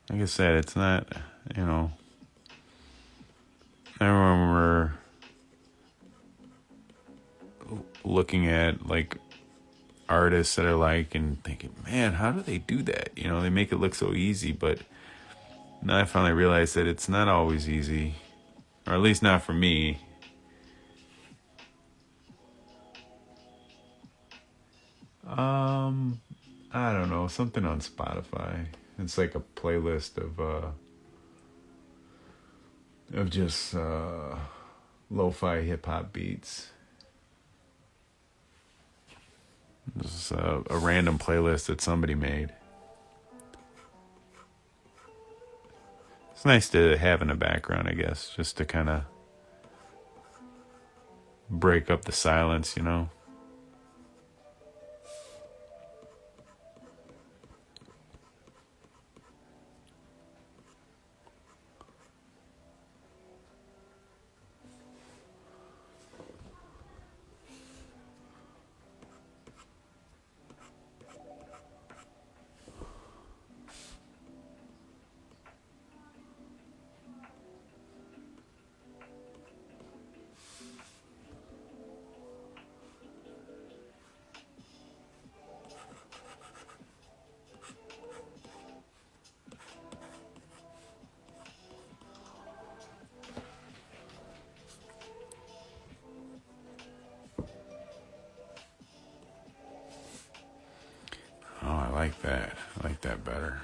Like I said, it's not, you know, I remember looking at like artists that I like and thinking, man, how do they do that? You know, they make it look so easy, but now I finally realized that it's not always easy, or at least not for me. Um, I don't know, something on Spotify. It's like a playlist of just lo-fi hip hop beats. This is a random playlist that somebody made. It's nice to have in the background, I guess, just to kind of break up the silence, you know. Oh, I like that. I like that better.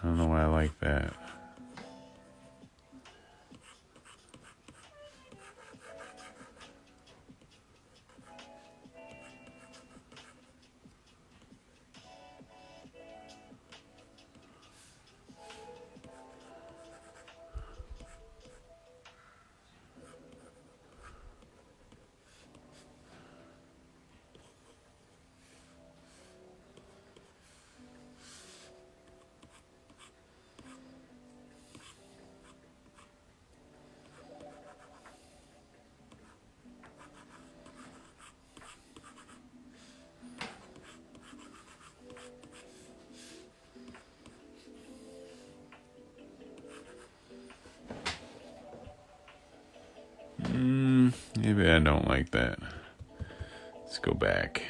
I don't know why I like that. Maybe I don't like that. Let's go back.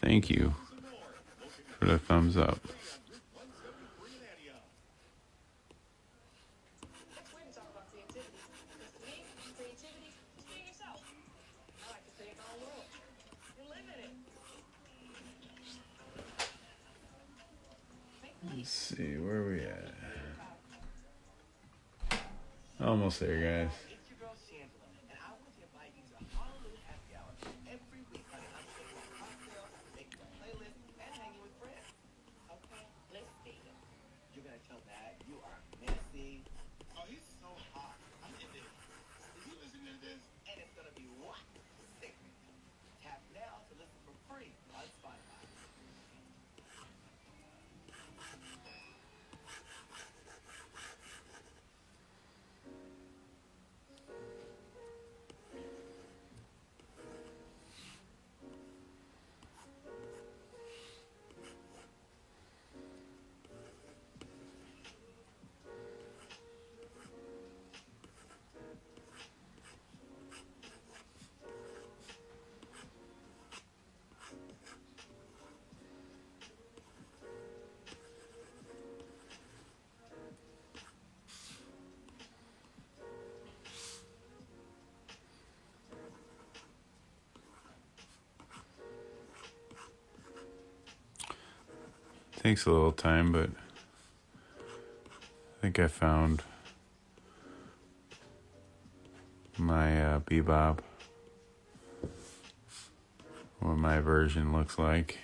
Thank you for the thumbs up. Let's see, where are we at? Almost there, guys. Takes a little time, but I think I found my bebop, what my version looks like.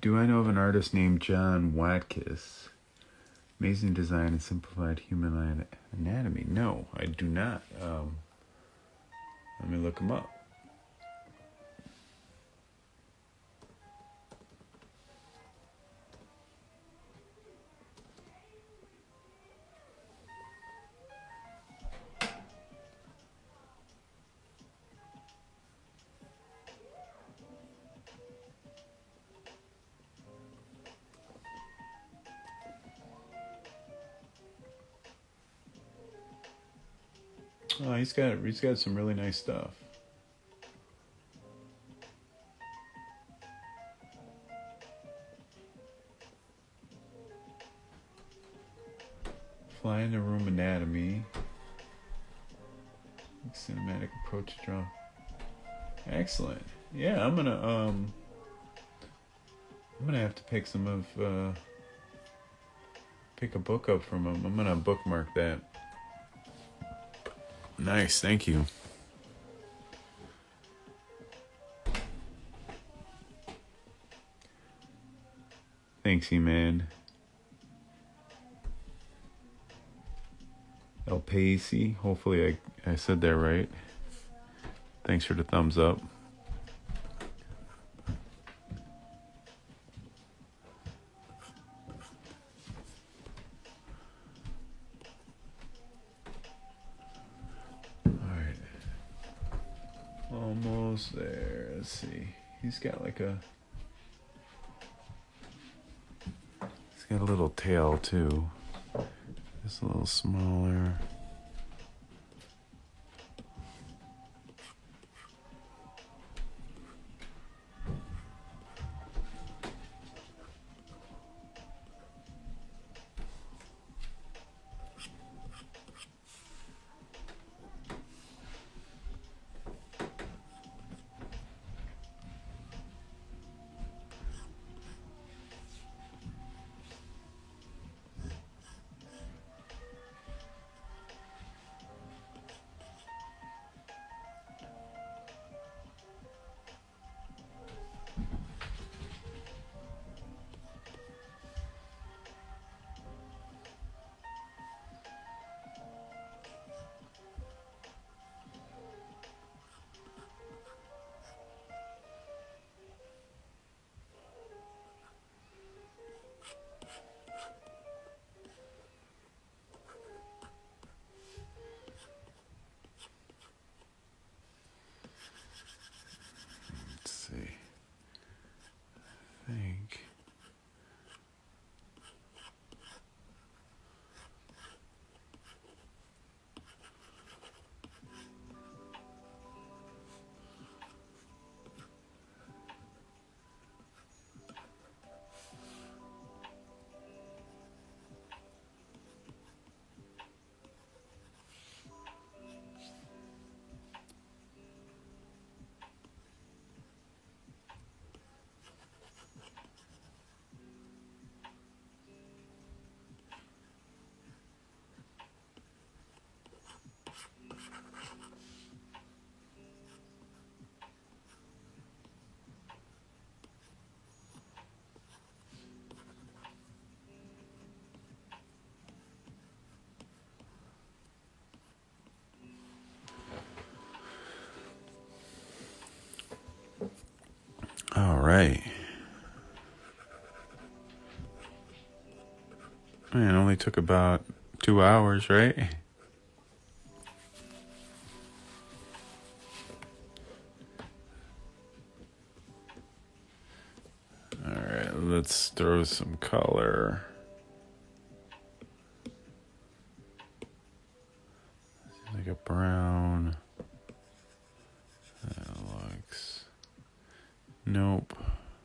Do I know of an artist named John Watkiss? Amazing design and simplified human anatomy. No, I do not. Let me look him up. Oh, he's got some really nice stuff. Fly in the Room Anatomy. Cinematic approach to draw. Excellent. Yeah, I'm gonna have to pick pick a book up from him. I'm gonna bookmark that. Nice, thank you. Thanks, E-Man. El Paisi. Hopefully I said that right. Thanks for the thumbs up. Alright. Almost there. Let's see. He's got a little tail too. Just a little smaller. All right. Man, it only took about 2 hours, right? All right, let's throw some color. Like a brown. That looks. Nope.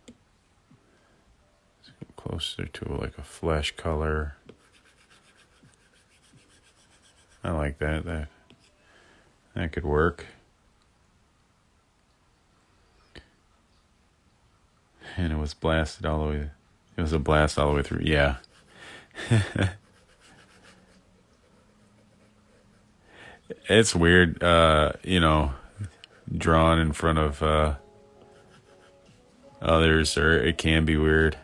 Let's go closer to like a flesh color. I like that. That could work. And it was blasted all the way. It was a blast all the way through. Yeah. It's weird, drawn in front of others, or it can be weird.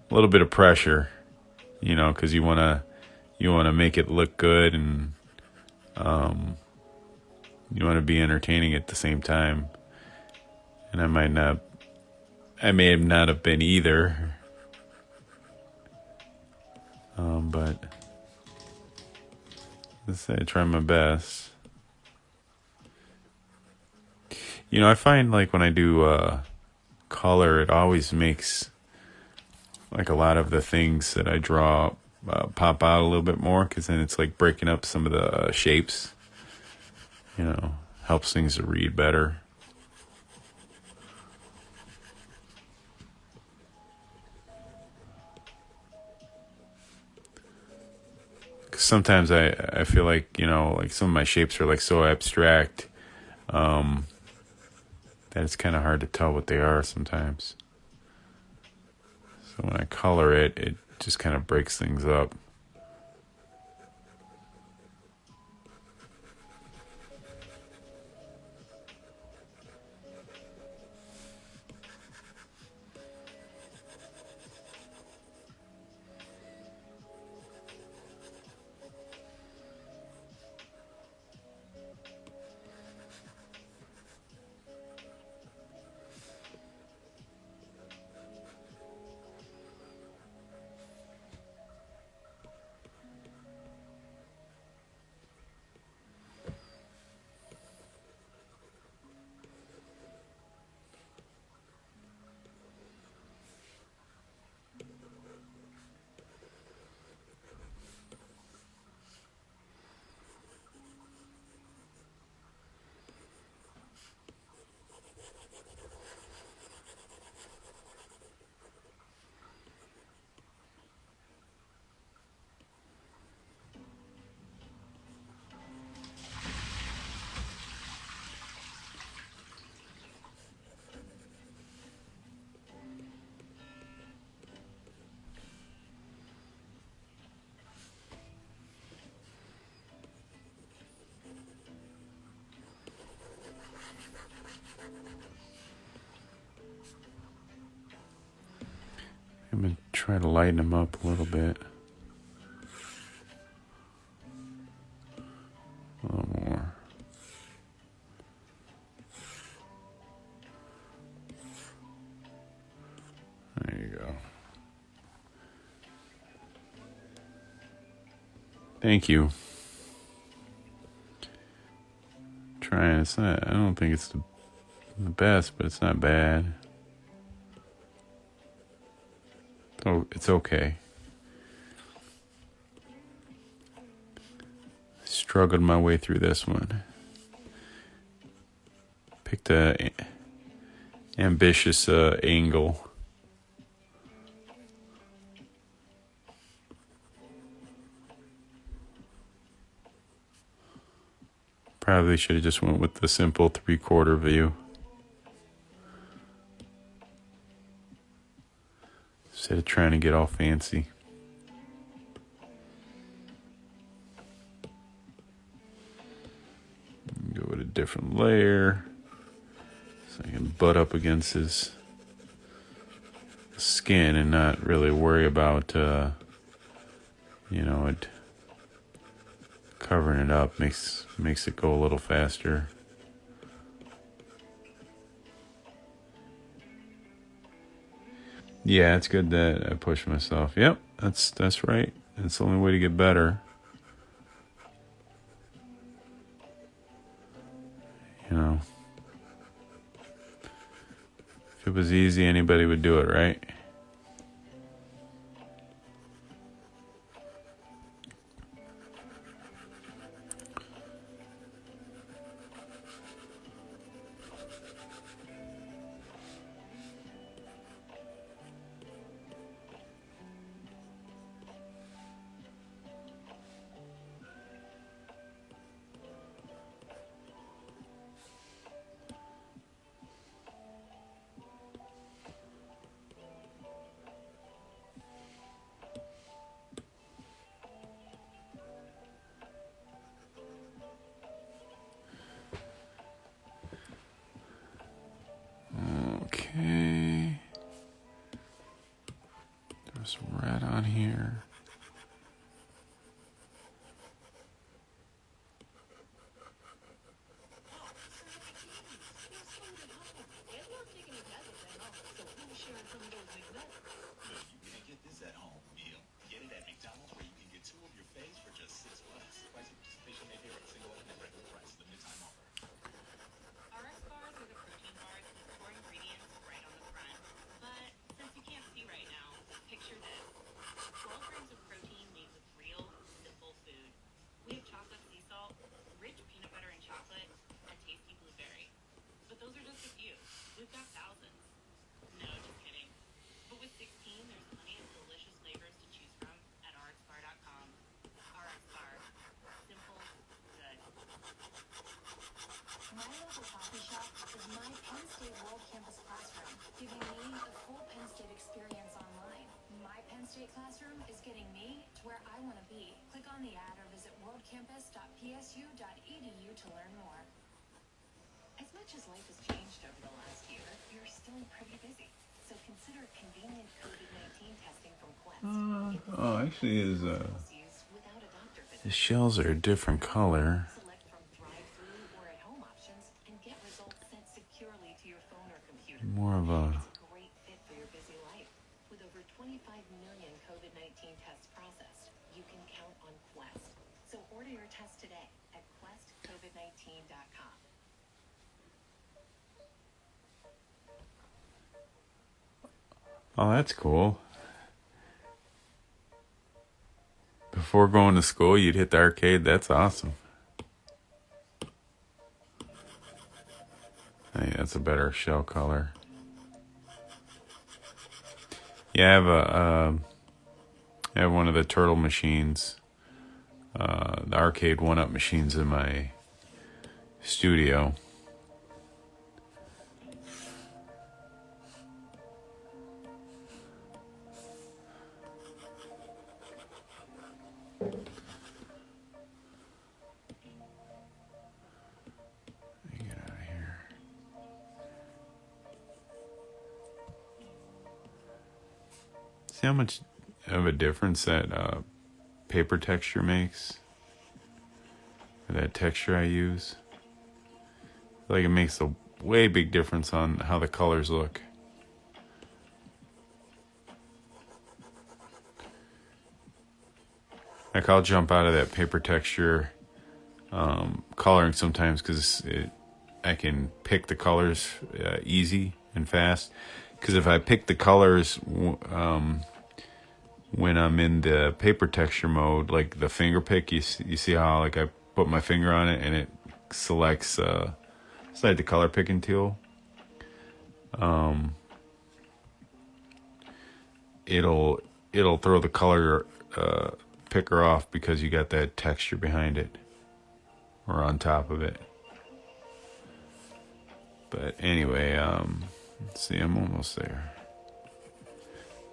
A little bit of pressure, because you wanna make it look good, and you want to be entertaining at the same time. And I may not have been either, but let's say I try my best. I find like when I do color, it always makes like a lot of the things that I draw pop out a little bit more, because then it's like breaking up some of the shapes, helps things to read better. Sometimes I feel like, like some of my shapes are like so abstract that it's kind of hard to tell what they are sometimes. So when I color it, it just kind of breaks things up. I'm going to try to lighten them up a little bit. A little more. There you go. Thank you. Trying. It's not. I don't think it's the best, but it's not bad. So it's okay. Struggled my way through this one. Picked a ambitious angle. Probably should have just went with the simple 3/4 view. Instead of trying to get all fancy. Go with a different layer. So I can butt up against his skin and not really worry about, it covering it up makes it go a little faster. Yeah, it's good that I push myself. Yep, that's right. It's the only way to get better. You know, if it was easy, anybody would do it, right? Okay. There's some red on here. My local coffee shop is my Penn State World Campus Classroom, giving me the full Penn State experience online. My Penn State Classroom is getting me to where I want to be. Click on the ad or visit worldcampus.psu.edu to learn more. As much as life has changed over the last year, you're still pretty busy. So consider convenient COVID-19 testing from Quest. Actually, the shells are a different color. Select from drive-through or at-home options and get results sent securely to your phone or computer. More of a. It's a great fit for your busy life. With over 25 million COVID-19 tests processed, you can count on Quest. So order your test today at questcovid19.com. Oh, that's cool. Before going to school, you'd hit the arcade. That's awesome. Hey, that's a better shell color. Yeah, I have one of the turtle machines, the arcade one-up machines in my studio. Let me get out of here. See how much of a difference that paper texture makes? Or that texture I use? I feel like it makes a way big difference on how the colors look. Like I'll jump out of that paper texture coloring sometimes because I can pick the colors easy and fast. Because if I pick the colors when I'm in the paper texture mode, like the finger pick, you see how like I put my finger on it and it selects it's like the color picking tool. It'll throw the color picker off because you got that texture behind it or on top of it. But anyway, let's see, I'm almost there.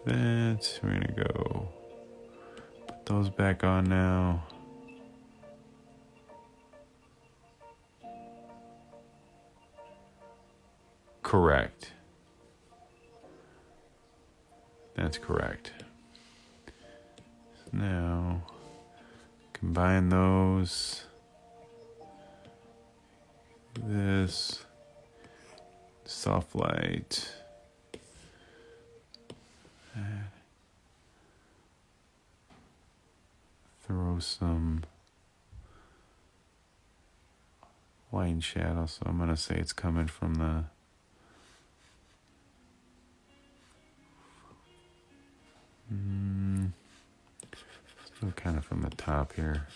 We're gonna go put those back on now. Correct. That's correct. So now, combine those. This soft light. throw some light and shadow. So I'm going to say it's coming from the kind of from the top here.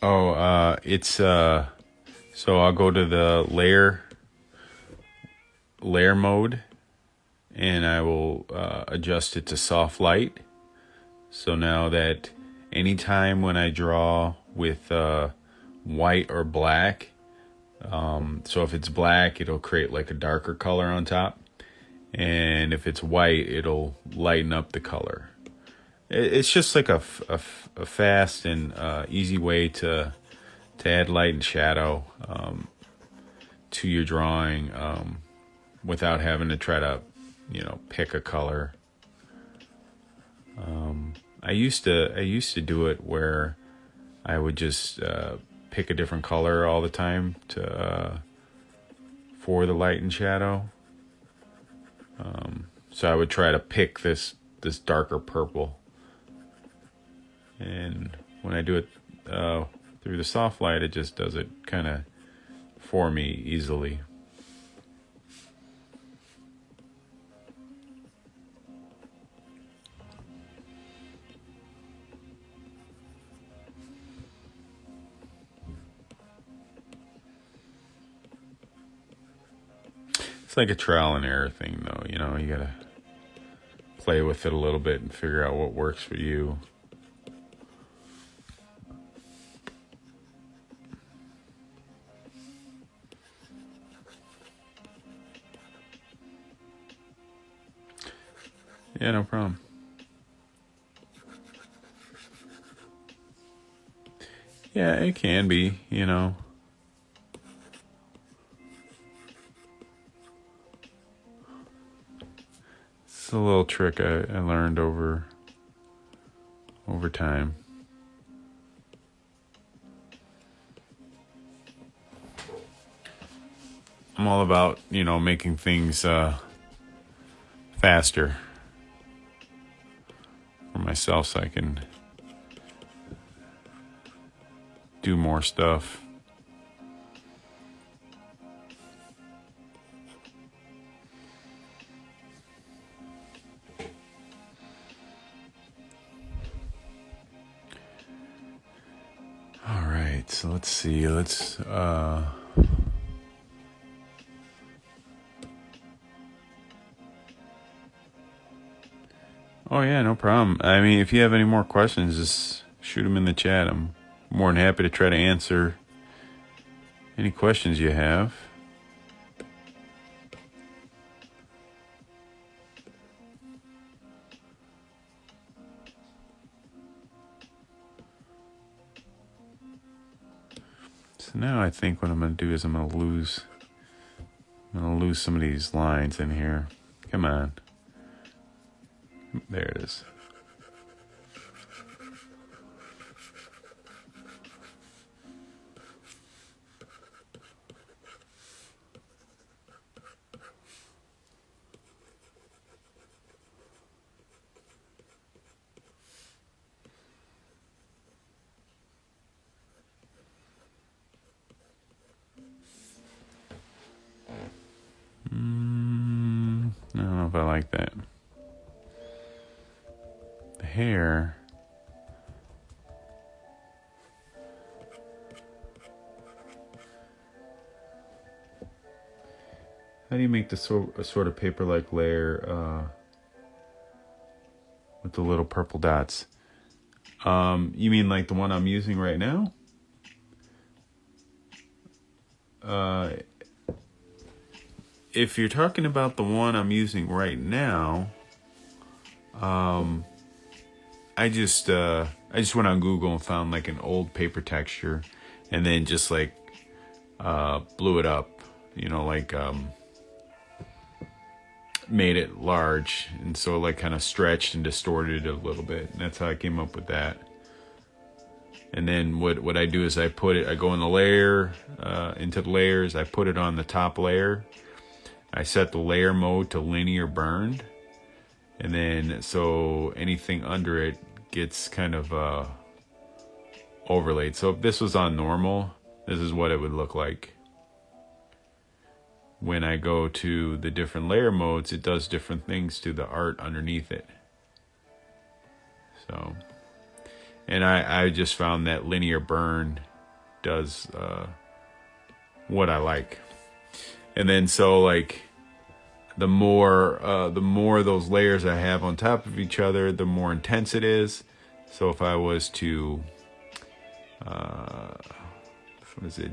Oh, it's so I'll go to the layer mode, and I will adjust it to soft light. So now that anytime when I draw with white or black, so if it's black, it'll create like a darker color on top, and if it's white, it'll lighten up the color. It's just like a fast and easy way to add light and shadow to your drawing without having to try to, pick a color. I used to do it where I would just pick a different color all the time for the light and shadow. So I would try to pick this darker purple. And when I do it through the soft light, it just does it kind of for me easily. It's like a trial and error thing, though. You gotta play with it a little bit and figure out what works for you. Yeah, no problem. Yeah, it can be, It's a little trick I learned over time. I'm all about, making things faster for myself so I can do more stuff. All right, so let's see. Oh yeah, no problem. I mean, if you have any more questions, just shoot them in the chat. I'm more than happy to try to answer any questions you have. So now I think what I'm going to do is I'm going to lose some of these lines in here. Come on. There it is. I don't know if I like that. The hair. How do you make the sort of paper-like layer with the little purple dots? You mean like the one I'm using right now? If you're talking about the one I'm using right now, I just went on Google and found like an old paper texture, and then just like blew it up, like made it large, and so like kind of stretched and distorted it a little bit, and that's how I came up with that. And then what I do is I go in the layer, into the layers, I put it on the top layer. I set the layer mode to linear burned, and then so anything under it gets kind of overlaid. So if this was on normal, this is what it would look like. When I go to the different layer modes, it does different things to the art underneath it. So, and I just found that linear burn does what I like. And then so like the more those layers I have on top of each other, the more intense it is. So if I was to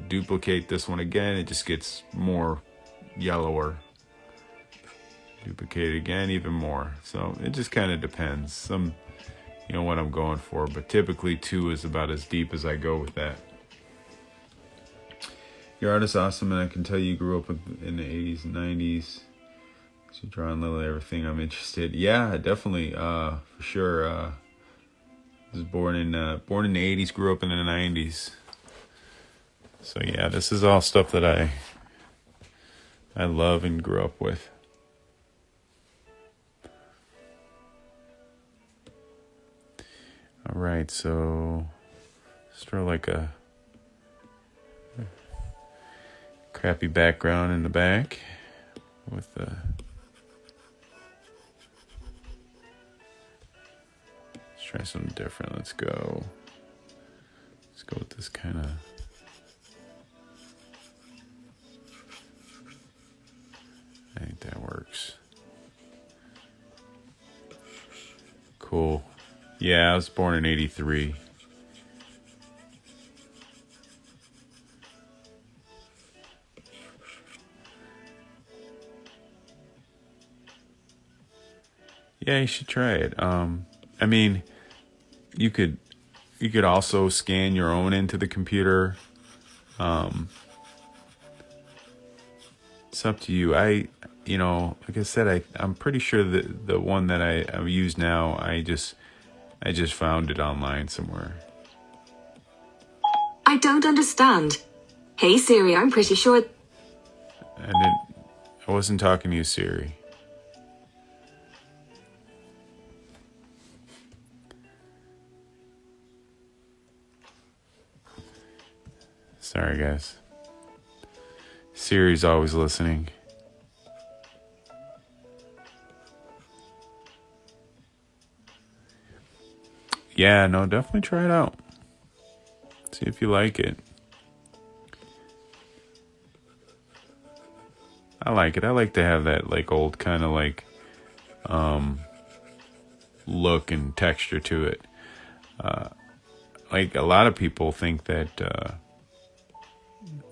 duplicate this one again, it just gets more yellower. Duplicate it again, even more. So it just kind of depends. Some, what I'm going for, but typically 2 is about as deep as I go with that. Your art is awesome, and I can tell you grew up in the 80s and 90s. So you draw on literally everything I'm interested. Yeah, definitely, for sure. I was born in the 80s, grew up in the 90s. So yeah, this is all stuff that I love and grew up with. All right, so let's draw like a crappy background in the back with the. Let's try something different. Let's go with this kind of. I think that works. Cool. Yeah, I was born in 83. Yeah, you should try it. I mean, you could also scan your own into the computer. It's up to you. Like I said, I'm pretty sure that the one that I use now, I just found it online somewhere. I don't understand. Hey Siri, I'm pretty sure. I wasn't talking to you, Siri. Sorry, guys. Siri's always listening. Yeah, no, definitely try it out. See if you like it. I like it. I like to have that like old kind of like look and texture to it. Like a lot of people think that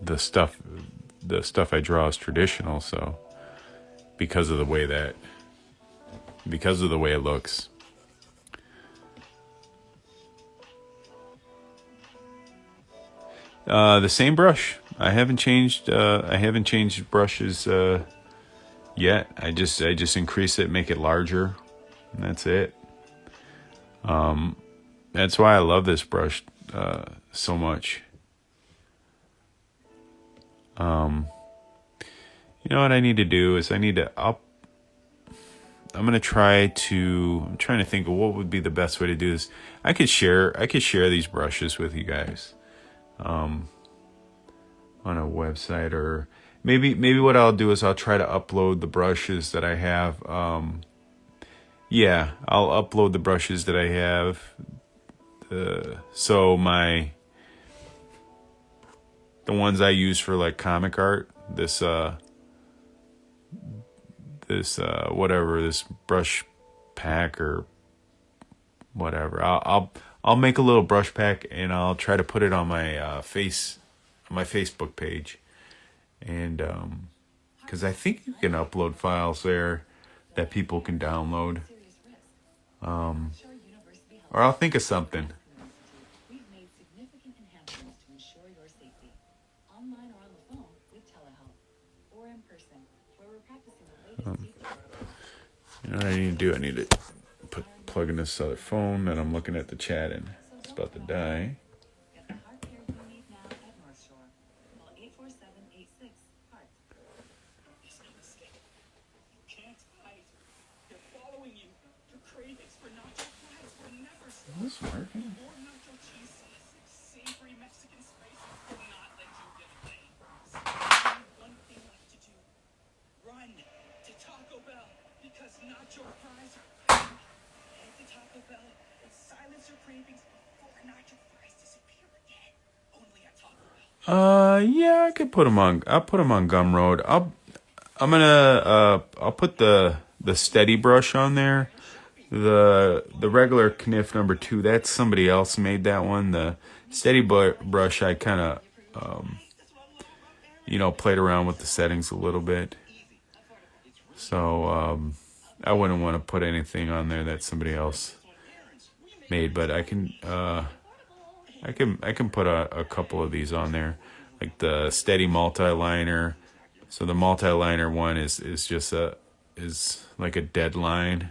the stuff I draw is traditional, so because of the way it looks. The same brush. I haven't changed brushes yet. I just increase it, make it larger, and that's it. That's why I love this brush so much. You know what I need to do is I'm trying to think of what would be the best way to do this. I could share these brushes with you guys on a website, or maybe what I'll do is I'll try to upload the brushes that I have. I'll upload the brushes that I have. So the ones I use for like comic art, this brush pack or whatever. I'll make a little brush pack and I'll try to put it on my my Facebook page, and because I think you can upload files there that people can download. Or I'll think of something. We've made significant enhancements to ensure your safety. Online or on the phone with telehealth, or in person, where we're practicing the latest safety protocols. You know what I need to do? I need to plug in this other phone that I'm looking at the chat and it's about to die. Get the heart care you need now at North Shore. Call 847-86 HEART. It's no mistake. You can't hide. They're following you. Your cravings for nacho fries will never stop. Is this working? More nacho cheese sauce, savory Mexican spices will not let you get away. So you have one thing left to do. Run to Taco Bell, because nacho fries are back. Head to Taco Bell and silence your cravings before nacho fries disappear again. Only at Taco Bell. Yeah, I could put them on. I'll put them on Gumroad. I'll put the steady brush on there. The regular Kniff number 2, that's somebody else made that one. The steady brush, I kind of played around with the settings a little bit. So I wouldn't want to put anything on there that somebody else made, but I can put a couple of these on there, like the steady multi-liner. So the multi-liner one is like a dead line.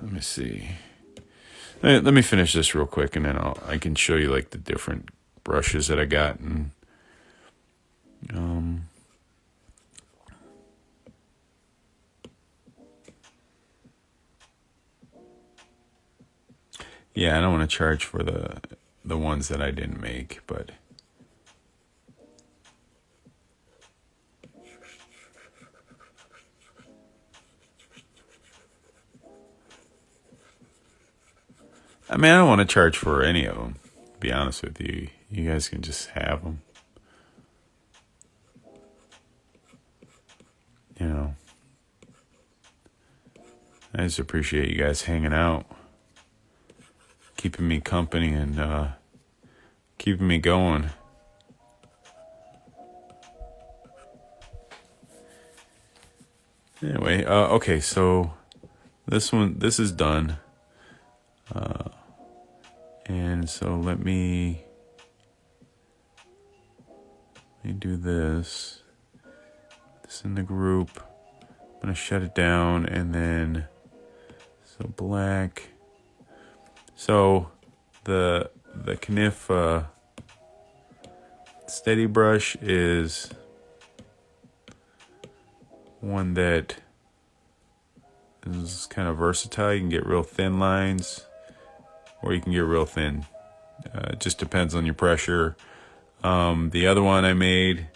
Let me see. Let me finish this real quick, and then I can show you like the different brushes that I got. And yeah, I don't want to charge for the ones that I didn't make, but I mean, I don't want to charge for any of them, to be honest with you. You guys can just have them. I just appreciate you guys hanging out, keeping me company, and keeping me going. Anyway, okay, so this is done. And so let me do this in the group. I'm going to shut it down, and then, so black. So the Kniff steady brush is one that is kind of versatile. You can get real thin lines, or you can get real thin. It just depends on your pressure. The other one I made,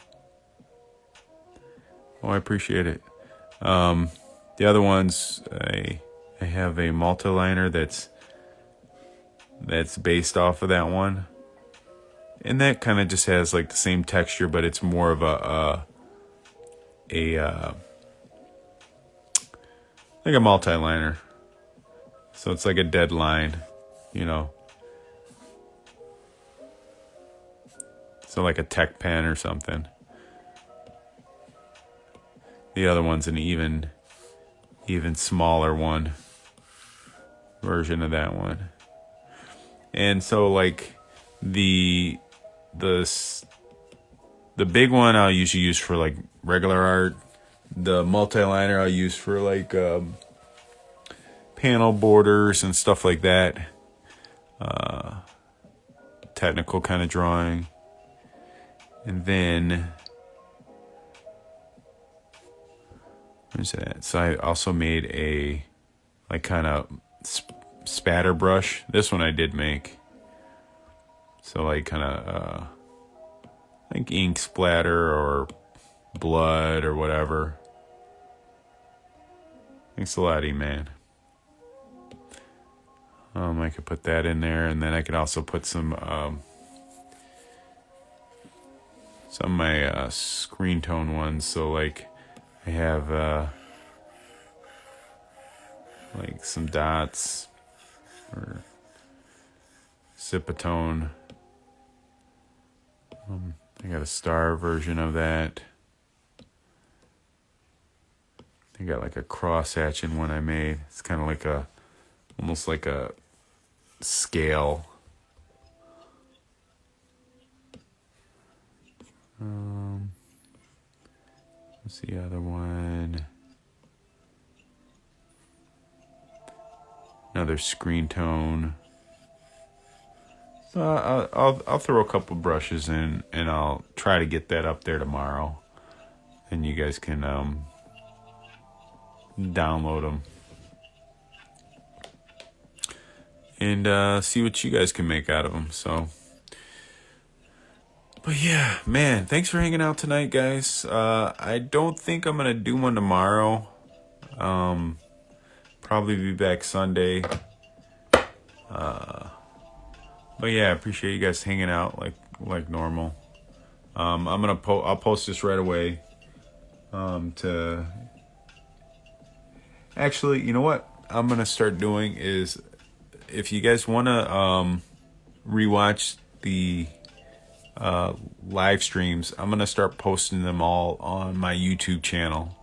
I appreciate it. The other ones, I have a multi-liner that's based off of that one, and that kind of just has like the same texture, but it's more of a like a multi-liner. So it's like a dead line, you know. So like a tech pen or something. The other one's an even smaller one version of that one. And so like the big one I'll usually use for like regular art. The multi-liner I'll use for like panel borders and stuff like that. Technical kind of drawing. And then where's that? So I also made a like kind of spatter brush. This one I did make. So like kind of like ink splatter or blood or whatever. Thanks a lot, E-Man. I could put that in there, and then I could also put some of my screen tone ones. So like I have like some dots or Zipatone. I got a star version of that. I got like a cross hatching one I made. It's kind of like almost like a scale. What's the other one? Another screen tone. So I'll throw a couple brushes in, and I'll try to get that up there tomorrow, and you guys can download them and see what you guys can make out of them. So, but yeah, man, thanks for hanging out tonight, guys. I don't think I'm gonna do one tomorrow. Probably be back Sunday. But yeah, I appreciate you guys hanging out like normal. I'll post this right away. Actually, you know what I'm gonna start doing is, if you guys wanna rewatch the live streams, I'm gonna start posting them all on my YouTube channel.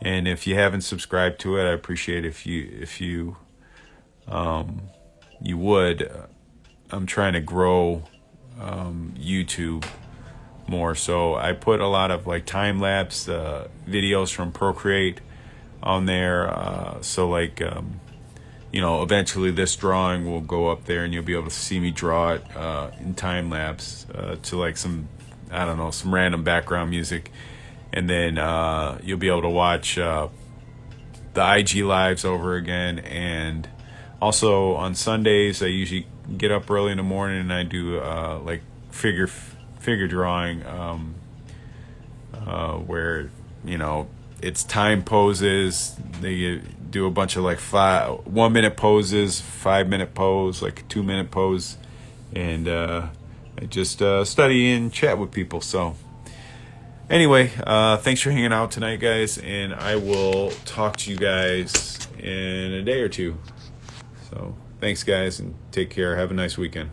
And if you haven't subscribed to it, I appreciate if you would. I'm trying to grow YouTube more, so I put a lot of like time lapse videos from Procreate on there. So like eventually this drawing will go up there, and you'll be able to see me draw it in time lapse to like some random background music, and then you'll be able to watch the IG lives over again. And also on Sundays, I usually get up early in the morning and I do like figure drawing, where it's time poses. They do a bunch of like 1 minute poses, 5 minute pose, like a 2 minute pose, and I just study and chat with people. So anyway, thanks for hanging out tonight, guys, and I will talk to you guys in a day or two. So thanks, guys, and take care. Have a nice weekend.